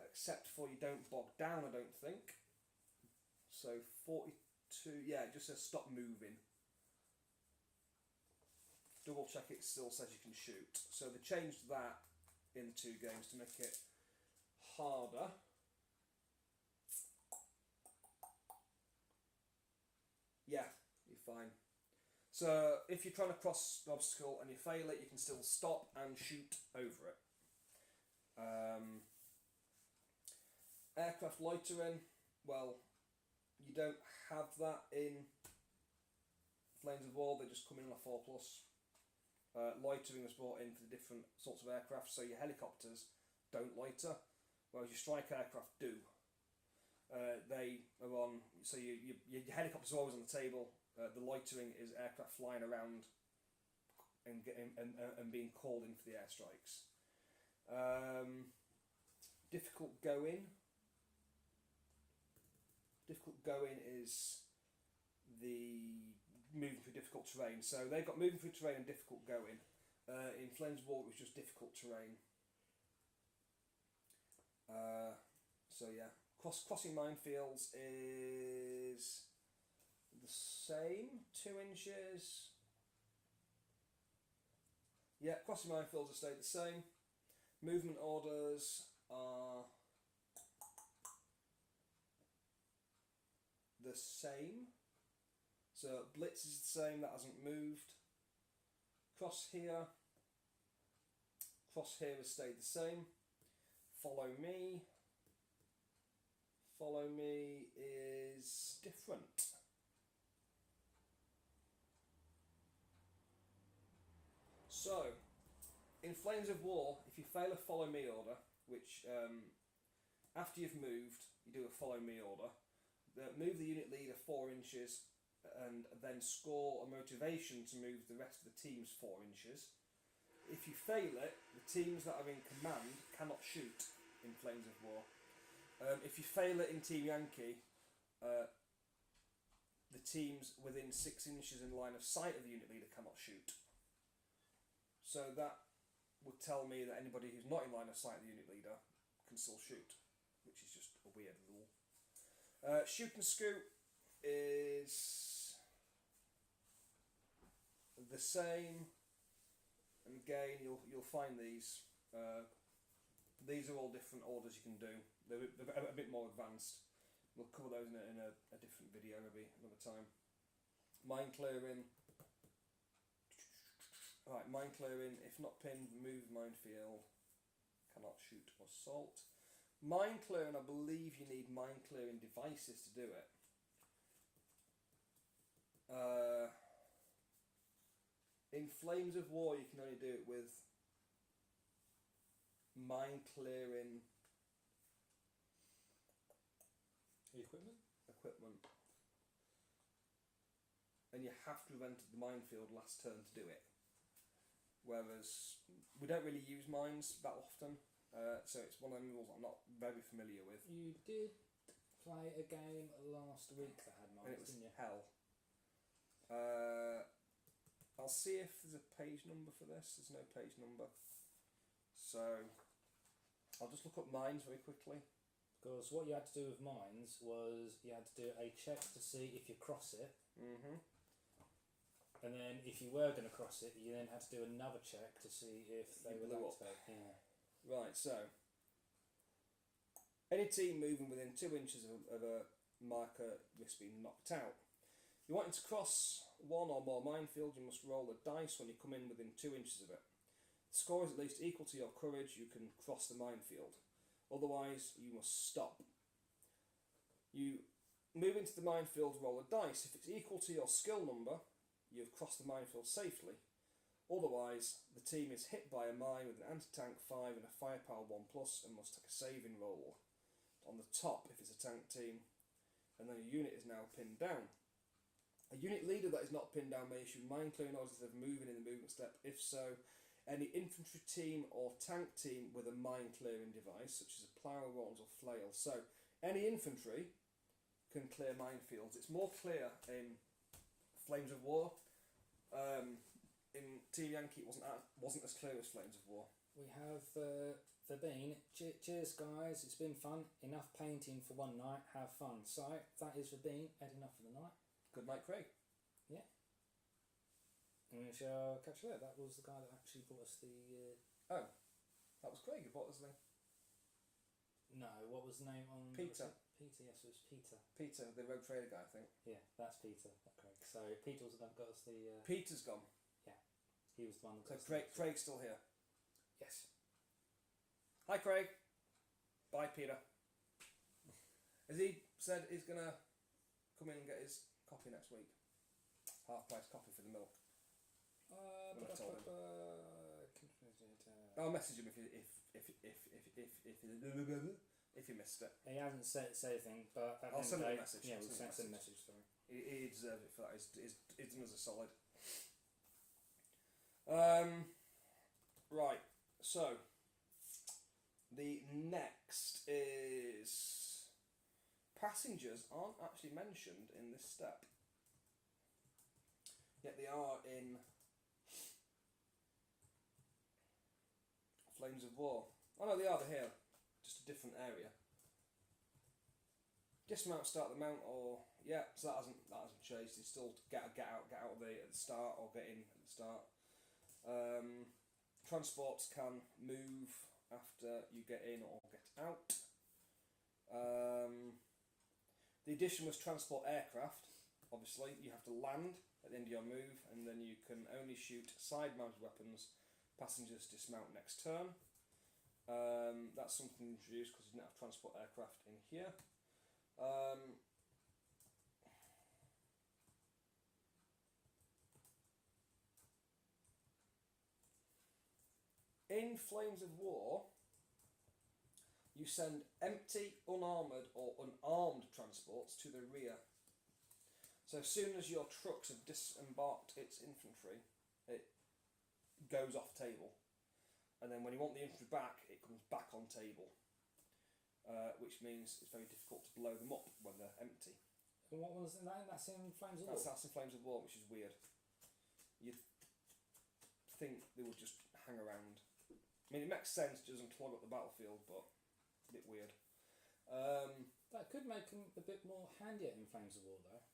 except for you don't bog down, I don't think. So 42, it just says stop moving. Double check, it still says you can shoot. So they changed that in the 2 games to make it harder. Yeah, you're fine. So if you're trying to cross the obstacle and you fail it, you can still stop and shoot over it. Aircraft loitering, well, you don't have that in Flames of War, they just come in on a 4+. Loitering was brought in for the different sorts of aircraft, so your helicopters don't loiter, whereas your strike aircraft do. They are on, so your helicopters are always on the table. The loitering is aircraft flying around and being called in for the airstrikes. Difficult going. Difficult going is the moving through difficult terrain. So they've got moving through terrain and difficult going. In Flames of War it was just difficult terrain. So yeah, crossing minefields is the same, 2 inches. Yeah, crossing minefields have stayed the same. Movement orders are the same. So Blitz is the same, that hasn't moved. Cross here has stayed the same. Follow me is different. So, in Flames of War, if you fail a follow me order, which after you've moved, you do a follow me order, move the unit leader 4 inches and then score a motivation to move the rest of the teams 4 inches. If you fail it, the teams that are in command cannot shoot in Flames of War. If you fail it in Team Yankee, the teams within 6 inches in line of sight of the unit leader cannot shoot. So that would tell me that anybody who's not in line of sight of the unit leader can still shoot, which is just a weird rule. Shoot and scoot is the same, and again you'll find these. These are all different orders you can do. They're a bit more advanced. We'll cover those in a different video, maybe another time. Mine clearing. Right, mine clearing. If not pinned, move minefield. Cannot shoot or assault. Mine clearing, I believe you need mine clearing devices to do it. In Flames of War, you can only do it with mine clearing Equipment? equipment, and you have to have entered the minefield last turn to do it. Whereas we don't really use mines that often, so it's one of them rules I'm not very familiar with. You did play a game last week that had And mines, it was didn't you? hell. I'll see if there's a page number for this. There's no page number, so I'll just look up mines very quickly. Because what you had to do with mines was you had to do a check to see if you cross it, Mm-hmm. and then if you were going to cross it, you then had to do another check to see if they You were blew up. activated. Yeah. Right, so any team moving within 2 inches of a marker risk being knocked out. If you're wanting to cross one or more minefields, you must roll a dice when you come in within 2 inches of it. The score is at least equal to your courage, you can cross the minefield. Otherwise, you must stop. You move into the minefield, roll a dice. If it's equal to your skill number, you have crossed the minefield safely. Otherwise, the team is hit by a mine with an anti-tank 5 and a firepower 1+ and must take a saving roll. On the top, if it's a tank team, and then a unit is now pinned down. A unit leader that is not pinned down may issue mine clearing orders instead of moving in the movement step. If so, any infantry team or tank team with a mine clearing device, such as a plough, wands or flail. So, any infantry can clear minefields. It's more clear in Flames of War. In Team Yankee, it wasn't as clear as Flames of War. We have Verbeen. Cheers, guys. It's been fun. Enough painting for one night. Have fun. So, that is Verbeen. Had enough for the night. Good night, Craig. And we shall catch you later. That was the guy that actually brought us the. Oh, that was Craig who bought us the No, what was the name on. Peter. Peter, yes, it was Peter. Peter, the rogue trader guy, I think. Yeah, that's Peter, not Craig. So, Peter was the guy that got us the. Peter's gone. He was the one that So got us Craig's still here. Yes. Hi, Craig. Bye, Peter. Has he said he's going to come in and get his copy next week? Half price copy for the milk. When I told him. I'll message him if you missed it. He hasn't said anything, but at I'll the end send of the him a day- message. Yeah, I'll we'll send send him a a message. Sorry. He deserves it for that. He's done us a solid. Right. So the next is passengers aren't actually mentioned in this step, yet they are in Flames of War. Oh no, they are. They're here, just a different area. Dismount, start the mount, or yeah. So that hasn't changed. It's still get out at the start or get in at the start. Transports can move after you get in or get out. The addition was transport aircraft. Obviously, you have to land at the end of your move, and then you can only shoot side-mounted weapons. Passengers dismount next turn. That's something introduced because you didn't have transport aircraft in here. In Flames of War, you send empty, unarmoured or unarmed transports to the rear. So as soon as your trucks have disembarked its infantry, it goes off table. And then when you want the infantry back, it comes back on table. Which means it's very difficult to blow them up when they're empty. And what was that? That's in Flames of War. That's in Flames of War, which is weird. You'd think they would just hang around. I mean, it makes sense, it doesn't clog up the battlefield, but a bit weird. That could make them a bit more handier in Flames of War, though.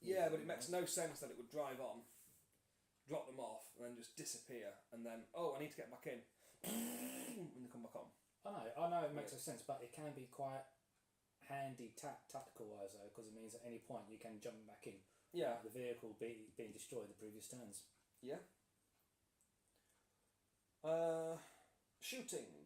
Yeah, but it makes no sense that it would drive on, drop them off, and then just disappear, and then, oh, I need to get back in, when they come back on. I know it makes no sense, but it can be quite handy tactical-wise, though, because it means at any point you can jump back in. Yeah. The vehicle being destroyed the previous turns. Yeah. Shooting.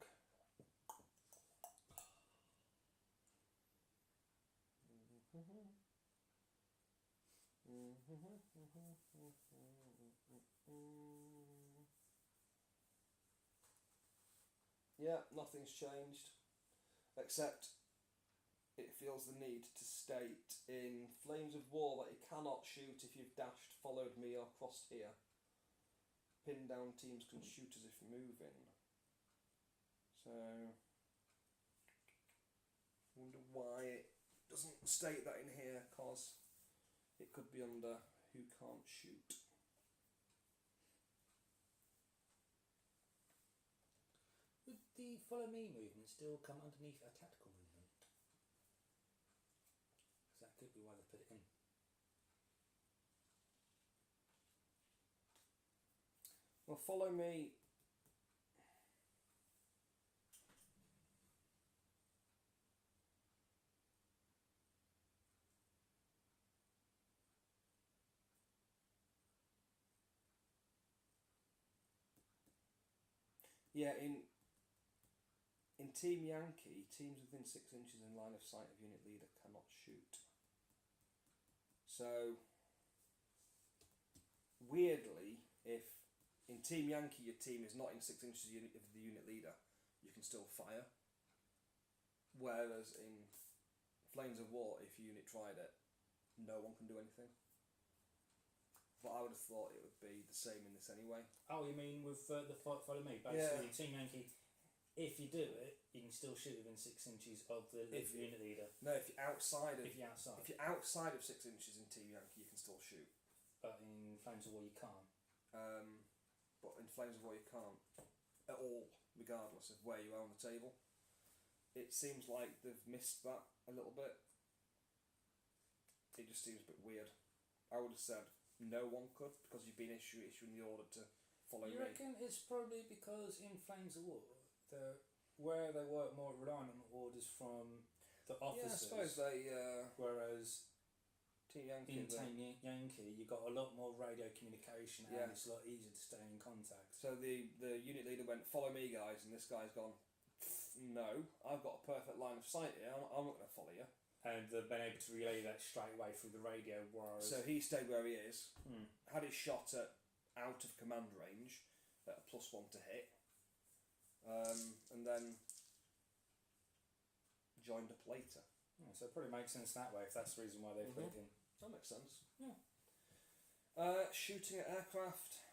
Yeah, nothing's changed, except it feels the need to state in Flames of War that you cannot shoot if you've dashed, followed me, or crossed here. Pinned down teams can shoot as if moving. So, I wonder why it doesn't state that in here, cause it could be under who can't shoot. Would the follow me movement still come underneath a tactical movement? Because that could be why they put it in. Well, follow me. Yeah, in Team Yankee, teams within 6 inches in line of sight of unit leader cannot shoot. So, weirdly, if in Team Yankee your team is not in 6 inches of the unit leader, you can still fire. Whereas in Flames of War, if your unit tried it, no one can do anything. But I would have thought it would be the same in this anyway. Oh, you mean with the follow me? Basically, in Team Yankee, if you do it, you can still shoot within 6 inches of the unit leader. No, if you're outside of... If you're outside. If you're outside of 6 inches in Team Yankee, you can still shoot. But in Flames of War, you can't. But in Flames of War, you can't at all, regardless of where you are on the table. It seems like they've missed that a little bit. It just seems a bit weird. I would have said no one could, because you've been issuing the order to follow me. You reckon it's probably because in Flames of War, where they were more reliant on orders from the officers. Yeah, I suppose they... whereas Team Yankee... in Team Yankee, you got a lot more radio communication and it's a lot easier to stay in contact. So the unit leader went, follow me guys, and this guy's gone, no, I've got a perfect line of sight here, I'm not going to follow you. And they've been able to relay that straight away through the radio, whereas... So he stayed where he is, had his shot at out of command range, at a +1 to hit, and then joined up later. Yeah, so it probably makes sense that way, if that's the reason why they put it in. That makes sense. Yeah. Shooting at aircraft,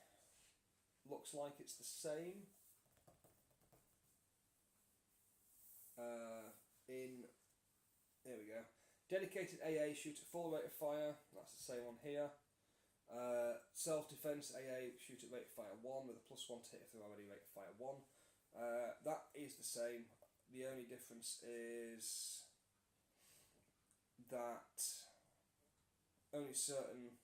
looks like it's the same. Here we go. Dedicated AA, shoot at full rate of fire, that's the same one here. Self-defense AA, shoot at rate of fire 1 with a +1 to hit if they're already rate of fire 1. That is the same. The only difference is that only certain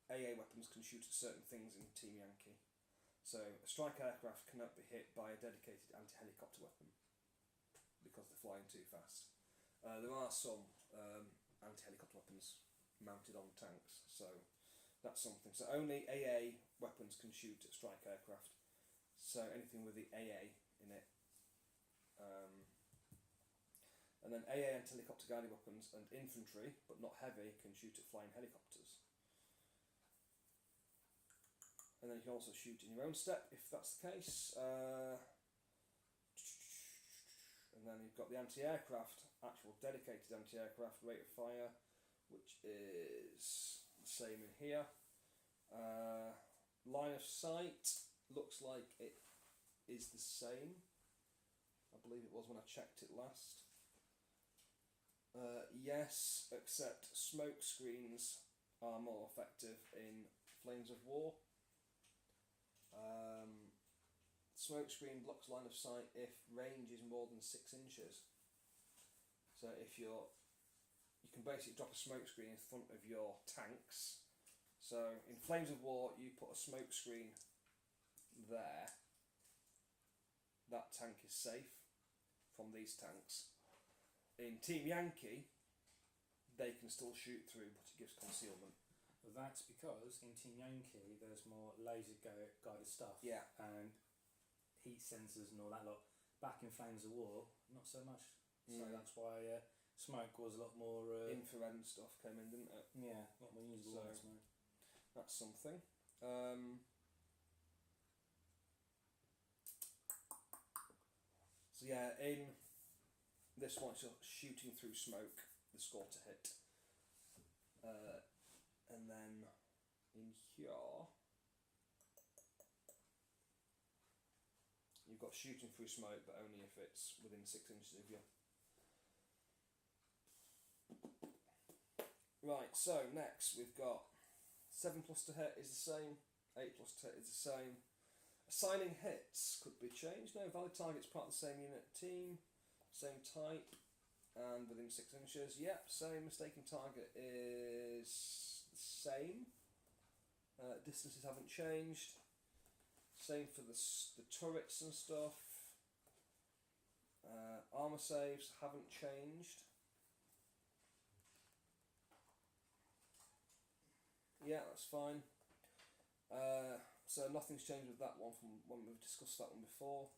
AA weapons can shoot at certain things in Team Yankee. So a strike aircraft cannot be hit by a dedicated anti-helicopter weapon because they're flying too fast. There are some anti-helicopter weapons mounted on tanks, so that's something. So only AA weapons can shoot at strike aircraft. So anything with the AA in it. And then AA anti-helicopter guided weapons and infantry, but not heavy, can shoot at flying helicopters. And then you can also shoot in your own step if that's the case. And then you've got the anti-aircraft, actual dedicated anti-aircraft rate of fire, which is the same in here. Line of sight looks like it is the same. I believe it was when I checked it last. Yes, except smoke screens are more effective in Flames of War. Smoke screen blocks line of sight if range is more than 6 inches. So if you can basically drop a smoke screen in front of your tanks. So in Flames of War, you put a smoke screen there. That tank is safe from these tanks. In Team Yankee, they can still shoot through, but it gives concealment. Well, that's because in Team Yankee there's more laser guided stuff. Yeah. And heat sensors and all that lot. Back in Flames of War, not so much. So that's why smoke was a lot more. infrared and stuff came in, didn't it? Yeah, a lot more usable than So- smoke. That's something. So yeah, in this one, it's shooting through smoke, the score to hit. And then in here, you've got shooting through smoke, but only if it's within 6 inches of you. Right, so next we've got 7 plus to hit is the same, 8 plus to hit is the same. Assigning hits could be changed. No, valid target's part of the same unit team, same type, and within 6 inches. Yep, same. Mistaken target is the same. Distances haven't changed. Same for the turrets and stuff. Armor saves haven't changed. Yeah, that's fine. So nothing's changed with that one from when we've discussed that one before.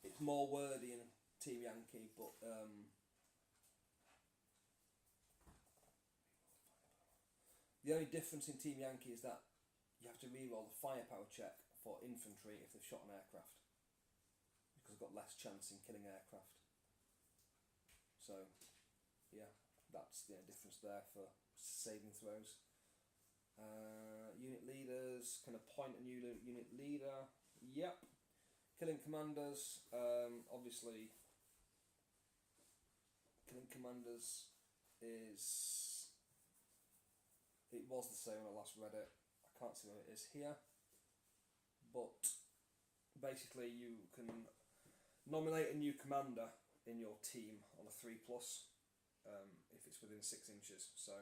It's more wordy in Team Yankee, but the only difference in Team Yankee is that you have to reroll the firepower check for infantry if they've shot an aircraft, because they've got less chance in killing aircraft. So, yeah, that's the difference there for saving throws. Unit leaders can appoint a new unit leader. Yep. Killing commanders. Obviously, killing commanders is. It was the same when I last read it. I can't see where it is here. But basically, you can nominate a new commander in your team on a 3+, if it's within 6 inches. So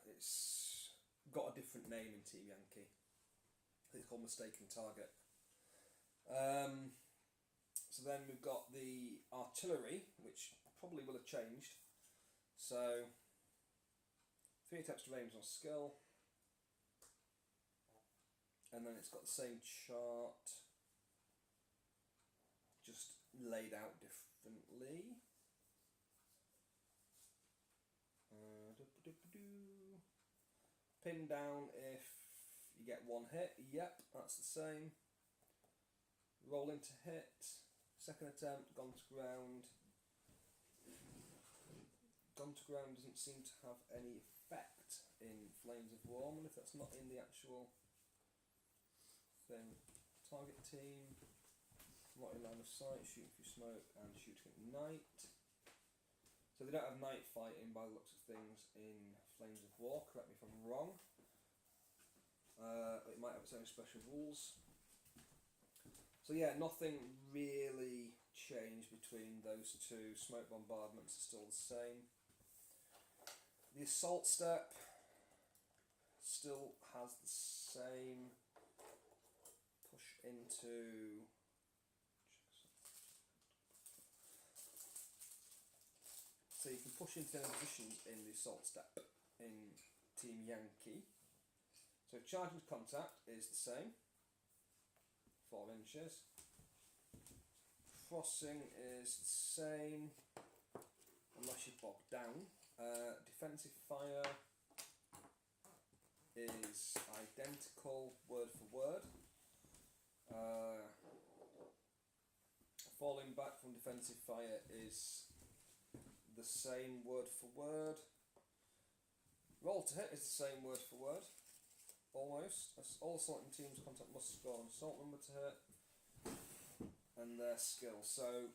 it's got a different name in Team Yankee. I think it's called Mistaken Target. So then we've got the artillery, which probably will have changed. So 3 attempts to range on skill. And then it's got the same chart, just laid out differently. Pin down if you get 1 hit. Yep, that's the same. Roll into hit. Second attempt, gone to ground. Gone to ground doesn't seem to have any effect in Flames of War. I wonder if that's not in the actual thing. Target team, not in line of sight, shooting through smoke and shooting at night. So they don't have night fighting by the looks of things in Flames of War, correct me if I'm wrong. It might have its own special rules. So yeah, nothing really changed between those two. Smoke bombardments are still the same. The assault step still has the same push into. So you can push into any position in the assault step in Team Yankee. So charging to contact is the same, 4 inches. Crossing is the same, unless you're bogged down. Defensive fire is identical word for word. Falling back from defensive fire is the same word for word. Roll to hit is the same word for word, almost. All assaulting teams contact must score an assault number to hit and their skill. So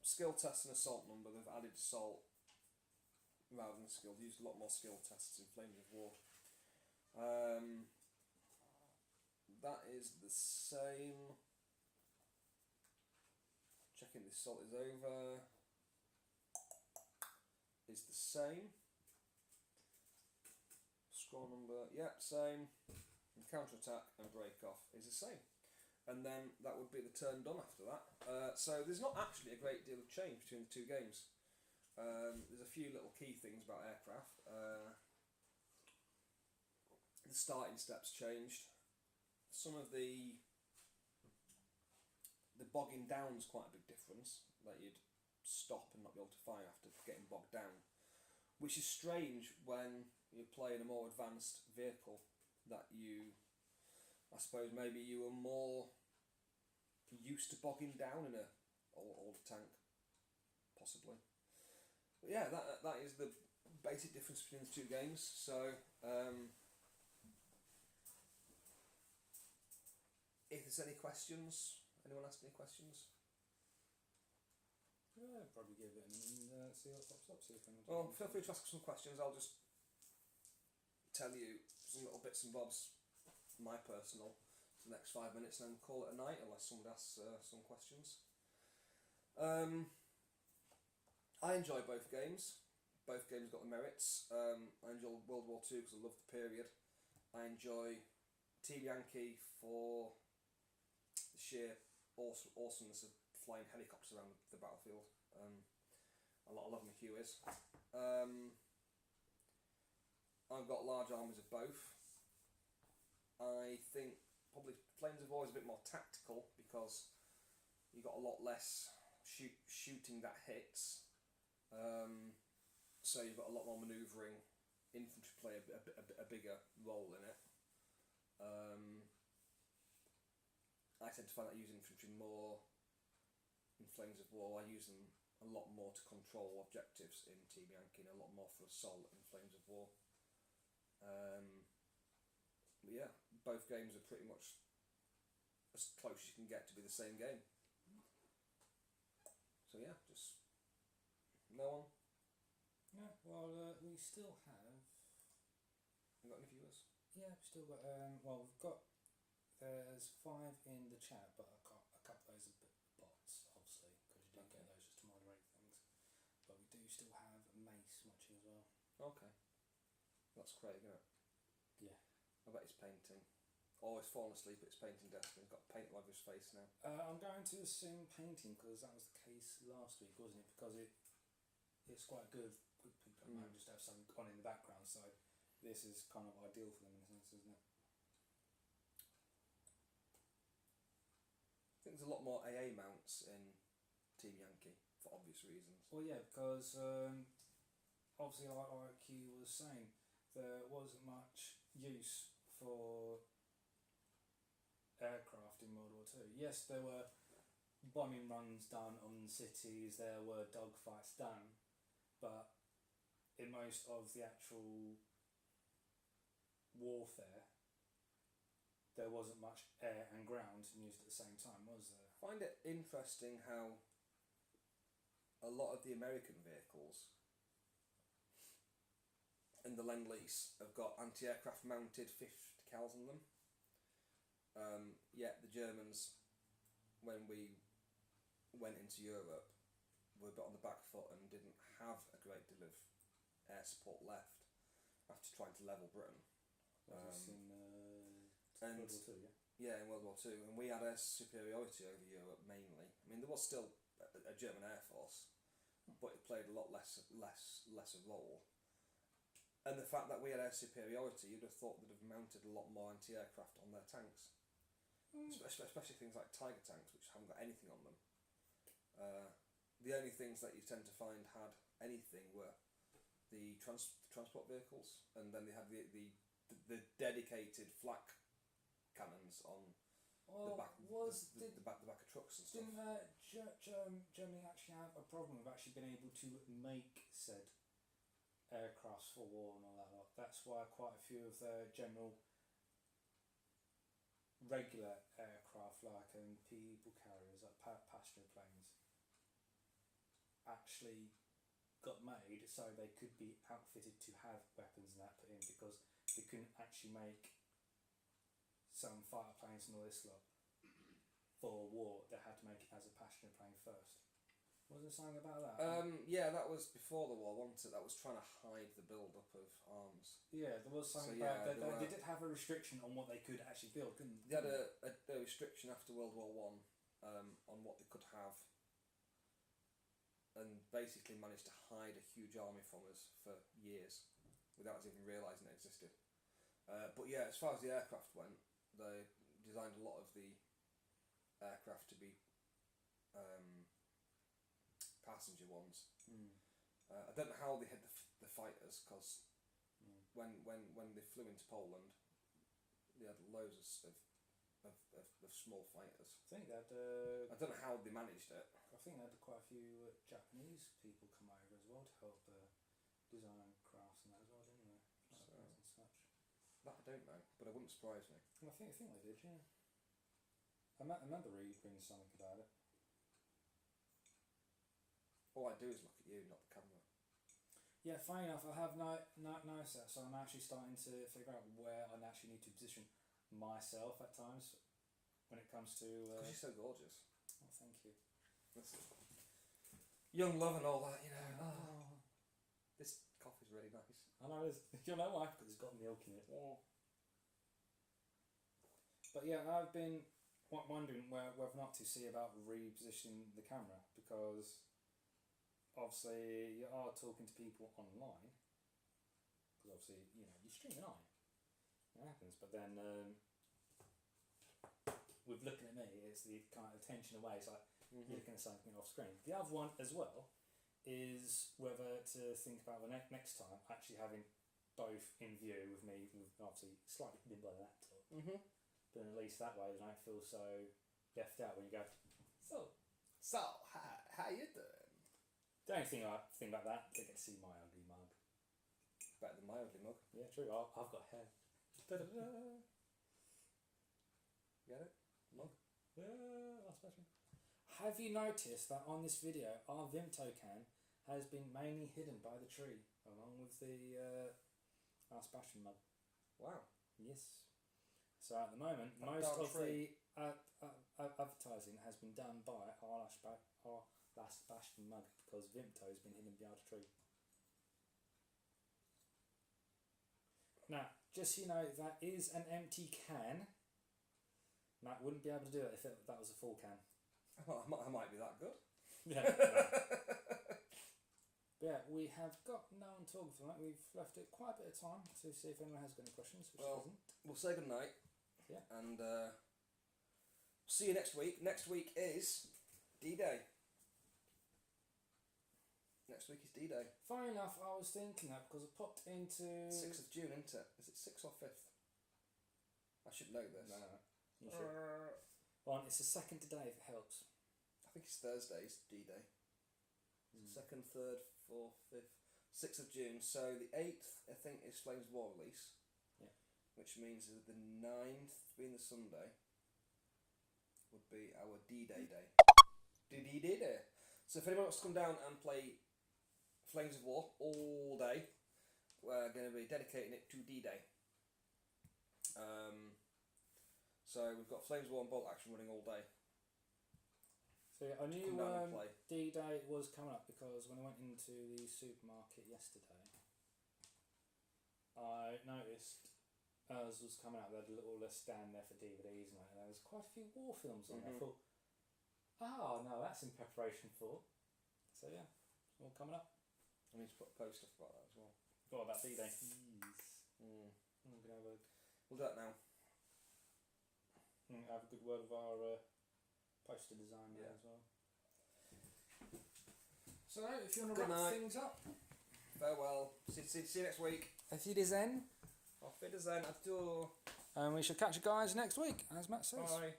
skill test and assault number, they've added assault rather than skill. They used a lot more skill tests in Flames of War. That is the same. Checking the assault is over. Is the same. Score number, yep, same. And counter attack and break off is the same. and then that would be the turn done after that. So there's not actually a great deal of change between the two games. There's a few little key things about aircraft. The starting steps changed. Some of the bogging down's quite a big difference. That you'd stop and not be able to fire after getting bogged down, which is strange when you're playing a more advanced vehicle that you, I suppose maybe you were more used to bogging down in a older tank, possibly. But yeah, that is the basic difference between the two games. So if there's any questions, anyone ask any questions? Yeah, probably give it and see what pops up. See if anyone. Well, feel free to ask some questions. I'll just tell you some little bits and bobs, my personal, for the next 5 minutes, and then call it a night unless someone asks some questions. I enjoy both games. Both games got the merits. I enjoy World War II because I love the period. I enjoy Team Yankee for the sheer awesomeness of flying helicopters around the battlefield. I love my Hueys. I've got large armies of both. I think probably Flames of War is a bit more tactical because you got a lot less shooting that hits. So you've got a lot more manoeuvring. Infantry play a bigger role in it. I tend to find that I use infantry more in Flames of War. I use them a lot more to control objectives in Team Yankee and a lot more for assault in Flames of War. But yeah, both games are pretty much as close as you can get to be the same game. So yeah, just no one. Yeah, well, we still have. You got any viewers? Yeah, we've still got. Well, we've got. There's 5 in the chat, but a couple of those are bots, obviously, because you didn't get those just to moderate things. But we do still have Mace watching as well. Okay. That's Craig, isn't it? Yeah. I bet he's painting. Or he's fallen asleep, but he's painting Destiny. He's got paint all over his face now. I'm going to assume painting because that was the case last week, wasn't it? Because it's quite good with people at home just to have something on in the background. So this is kind of ideal for them in a sense, isn't it? I think there's a lot more AA mounts in Team Yankee for obvious reasons. Well, yeah, because obviously, like you was saying, there wasn't much use for aircraft in World War II. Yes, there were bombing runs done on cities, there were dogfights done, but in most of the actual warfare, there wasn't much air and ground used at the same time, was there? I find it interesting how a lot of the American vehicles in the Lend-Lease have got anti-aircraft mounted 50 cals on them. Yet the Germans, when we went into Europe, were a bit on the back foot and didn't have a great deal of air support left after trying to level Britain. Was this in and World War II, yeah? Yeah, in World War II, and we had air superiority over Europe mainly. I mean, there was still a German air force, but it played a lot less a role. And the fact that we had air superiority, you'd have thought they'd have mounted a lot more anti-aircraft on their tanks, especially things like Tiger tanks, which haven't got anything on them. The only things that you tend to find had anything were the transport vehicles, and then they had the dedicated flak cannons on the back of trucks and stuff. Didn't Germany actually have a problem with actually being able to make said aircrafts for war and all that lot? That's why quite a few of their general regular aircraft, like people carriers, like passenger planes, actually got made so they could be outfitted to have weapons and that put in, because they couldn't actually make some fighter planes and all this lot for war. They had to make it as a passenger plane first. Was there something about that? Yeah, that was before the war, wasn't it? That was trying to hide the build-up of arms. Yeah, there was something So, yeah, about there they were- did have a restriction on what they could actually build, couldn't They had a restriction after World War One on what they could have, and basically managed to hide a huge army from us for years without us even realising it existed. But yeah, as far as the aircraft went, they designed a lot of the aircraft to be passenger ones. I don't know how they had the fighters, because when they flew into Poland, they had loads of small fighters. I think that I don't know how they managed it. I think they had quite a few Japanese people come over as well to help design crafts and that as well, didn't they? So- And such. That I don't know, but it wouldn't surprise me. I think they did, yeah. I remember reading something about it. All I do is look at you, not the camera. Yeah, funny enough, I have noticed that, so I'm actually starting to figure out where I actually need to position myself at times when it comes to. Because you're so gorgeous. Oh, thank you. That's it. Young love and all that, you know. Oh, this coffee's really nice. I know. You know why? Because it's got milk in it. Yeah. But yeah, I've been wondering whether or not to see about repositioning the camera, because obviously you are talking to people online, because obviously you're streaming on it happens, but then with looking at me, it's the kind of attention away. It's like you're looking at something off screen. The other one as well is whether to think about the next time actually having both in view with me, with obviously slightly hidden by the laptop. But at least that way, they don't feel so left out when you go. So how you doing? The only thing I think about that, they get to see my ugly mug. Better than my ugly mug. Yeah, true. I've got hair. Da-da-da. Get it? Mug. Yeah, that's special. Have you noticed that on this video, our Vimto can has been mainly hidden by the tree, along with the our Bastion mug? Wow. Yes. So at the moment, That most darn of tree. the advertising has been done by our last Bastion mug, because Vimto has been hidden behind a tree. Now, just so you know, that is an empty can. Matt wouldn't be able to do it if that was a full can. Well, I might be that good. Yeah. But yeah, we have got no one talking for that. We've left it quite a bit of time to see if anyone has got any questions, which Well, doesn't. We'll say goodnight. Yeah. And see you next week. Next week is D-Day. Next week is D-Day. Funny enough, I was thinking that because I popped into 6th of June, isn't it? Is it 6th or 5th? I should know this. No, you should. Well, it's the second today if it helps. I think it's Thursday's D-Day. 2nd, 3rd, 4th, 5th, 6th of June. So the 8th, I think, is Flames of War release. Yeah. Which means that the 9th, being the Sunday, would be our D-Day day. D-Day day. So if anyone wants to come down and play Flames of War all day, we're going to be dedicating it to D-Day. So we've got Flames of War and Bolt Action running all day. So yeah, I knew Come down and play. D-Day was coming up because when I went into the supermarket yesterday, I noticed as was coming out, they had a little stand there for DVDs and there was quite a few war films on there. I thought, oh no, that's in preparation for. So yeah, it's all coming up. I need to put a post up about that as well. What about D-Day? We'll do that now. Have a good word of our poster design there Yeah. as well. So if you want to Good wrap night. things up, Farewell. See you next week. if it is then, Auf Wiedersehen. Adieu. and we shall catch you guys next week, as Matt says. Bye.